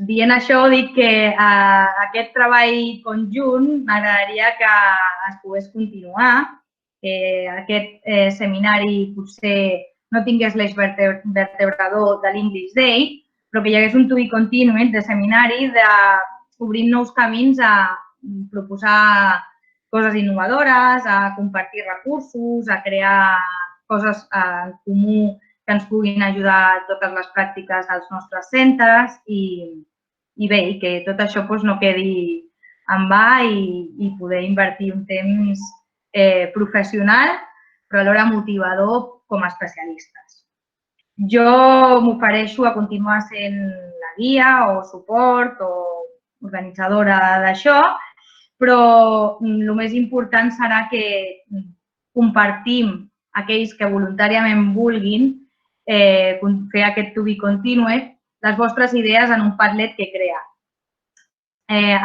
dient això, dic que aquest treball conjunt m'agradaria que es pogués continuar. Aquest seminari potser no tingués l'eix vertebrador de l'English Day, però que hi hagués un to be continued de seminari d'obrir nous camins a proposar coses innovadores, a compartir recursos, a crear coses en comú que ens puguin ajudar a totes les pràctiques dels nostres centres i bé, que tot això no quedi en va i poder invertir un temps professional però alhora motivador com a especialistes. Jo m'ofereixo a continuar sent la guia o suport o organitzadora d'això, però el més important serà que compartim aquells que voluntàriament vulguin fer aquest to be continued, les vostres idees en un Padlet que he creat.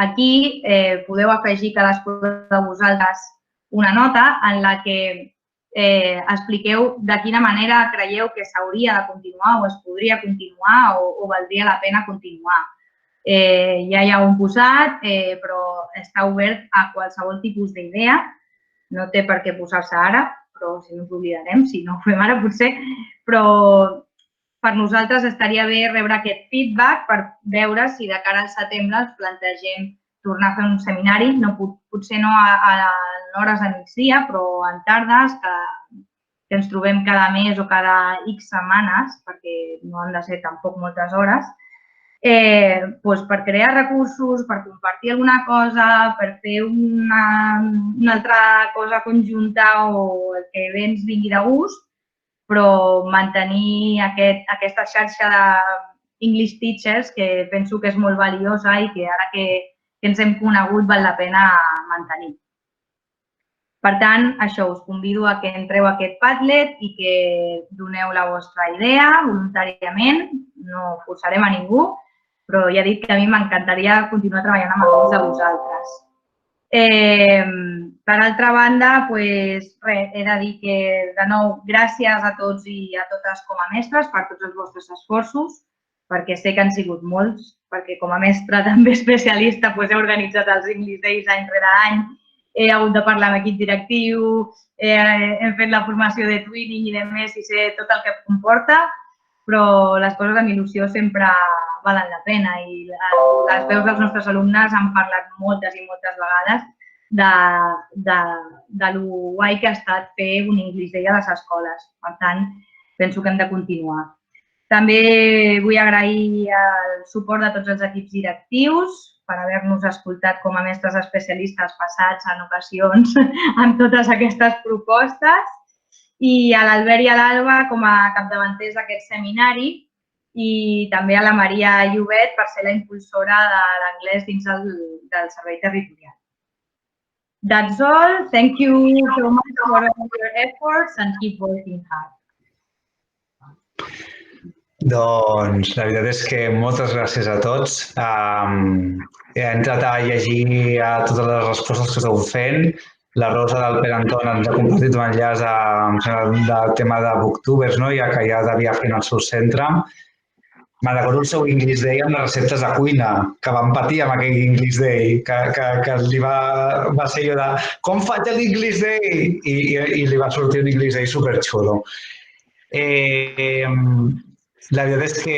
Aquí podeu afegir cadascú de vosaltres una nota en la que expliqueu de quina manera creieu que s'hauria de continuar o es podria continuar o valdria la pena continuar. Ja hi ha un posat, però està obert a qualsevol tipus d'idea. No té per què posar-se ara, però si no ens oblidarem, si no ho fem ara potser. Però per nosaltres estaria bé rebre aquest feedback per veure si de cara al setembre ens plantegem tornar a fer un seminari, potser no a hores de migdia, però en tardes, que ens trobem cada mes o cada X setmanes, perquè no han de ser tampoc moltes hores, per crear recursos, per compartir alguna cosa, per fer una altra cosa conjunta o el que bé ens vingui de gust, però mantenir aquesta xarxa d'English Teachers que penso que és molt valiosa i que ara que ens hem conegut val la pena mantenir. Per tant, això, us convido a que entreu a aquest Padlet i que doneu la vostra idea voluntàriament, no forçarem a ningú, però ja dic que a mi m'encantaria continuar treballant amb alguns de vosaltres. Per altra banda, he de dir que, de nou, gràcies a tots i a totes com a mestres per tots els vostres esforços, perquè sé que han sigut molts, perquè com a mestra també especialista he organitzat els English Days any rere any, he hagut de parlar amb equip directiu, hem fet la formació de twinning i de més i sé tot el que comporta, però les coses amb il·lusió sempre valen la pena i les veus dels nostres alumnes han parlat moltes i moltes vegades de lo guai que ha estat fer un English Day a les escoles. Per tant, penso que hem de continuar. També vull agrair el suport de tots els equips directius per haver-nos escoltat com a mestres especialistes passats en ocasions amb totes aquestes propostes i a l'Albert i a l'Alba com a capdavanters d'aquest seminari i també a la Maria Llobet per ser la impulsora de l'anglès dins del servei territorial. That's all. Thank you so much for all your efforts and keep working hard.
Doncs la veritat és que moltes gràcies a tots. He entrat a llegir totes les respostes que esteu fent. La Rosa del Pere Anton ens ha compartit un enllaç del tema de Booktubers, ja que ja devia fer en el seu centre. Me'n recordo el seu English Day amb les receptes de cuina, que van patir amb aquell English Day, que li va ser allò de com faig l'English Day? I li va sortir un English Day superxulo. La veritat és que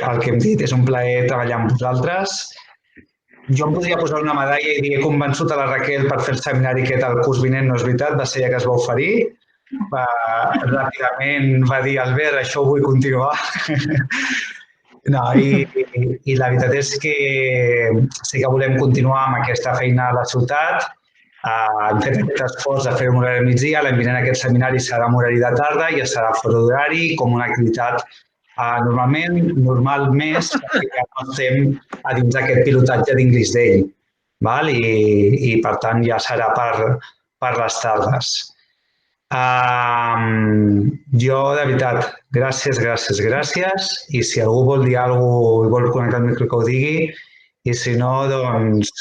el que hem dit és un plaer treballar amb vosaltres. Jo em podria posar una medalla i dir he convençut a la Raquel per fer el seminari aquest el curs vinent, no és veritat, va ser ella que es va oferir. Ràpidament va dir, Albert, això ho vull continuar. No, i la veritat és que sí que volem continuar amb aquesta feina a la ciutat. Hem fet aquest esforç de fer un horari de migdia, l'any vinent aquest seminari serà en horari de tarda i serà fora d'horari com una activitat normal més, perquè ja no estem a dins d'aquest pilotatge d'English Day. I, per tant, ja serà per les tardes. Jo, de veritat, gràcies. I si algú vol dir alguna cosa i vol connectar el micro que ho digui, i si no, doncs,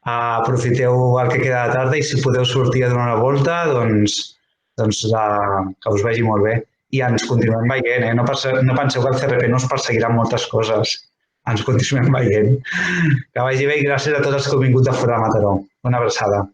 aprofiteu el que queda de tarda i si podeu sortir a donar una volta, doncs que us vegi molt bé. I ens continuem veient. No penseu que el CRP no us perseguirà moltes coses. Ens continuem veient. Que vagi bé i gràcies a tots els que heu vingut de fora de Mataró. Una abraçada.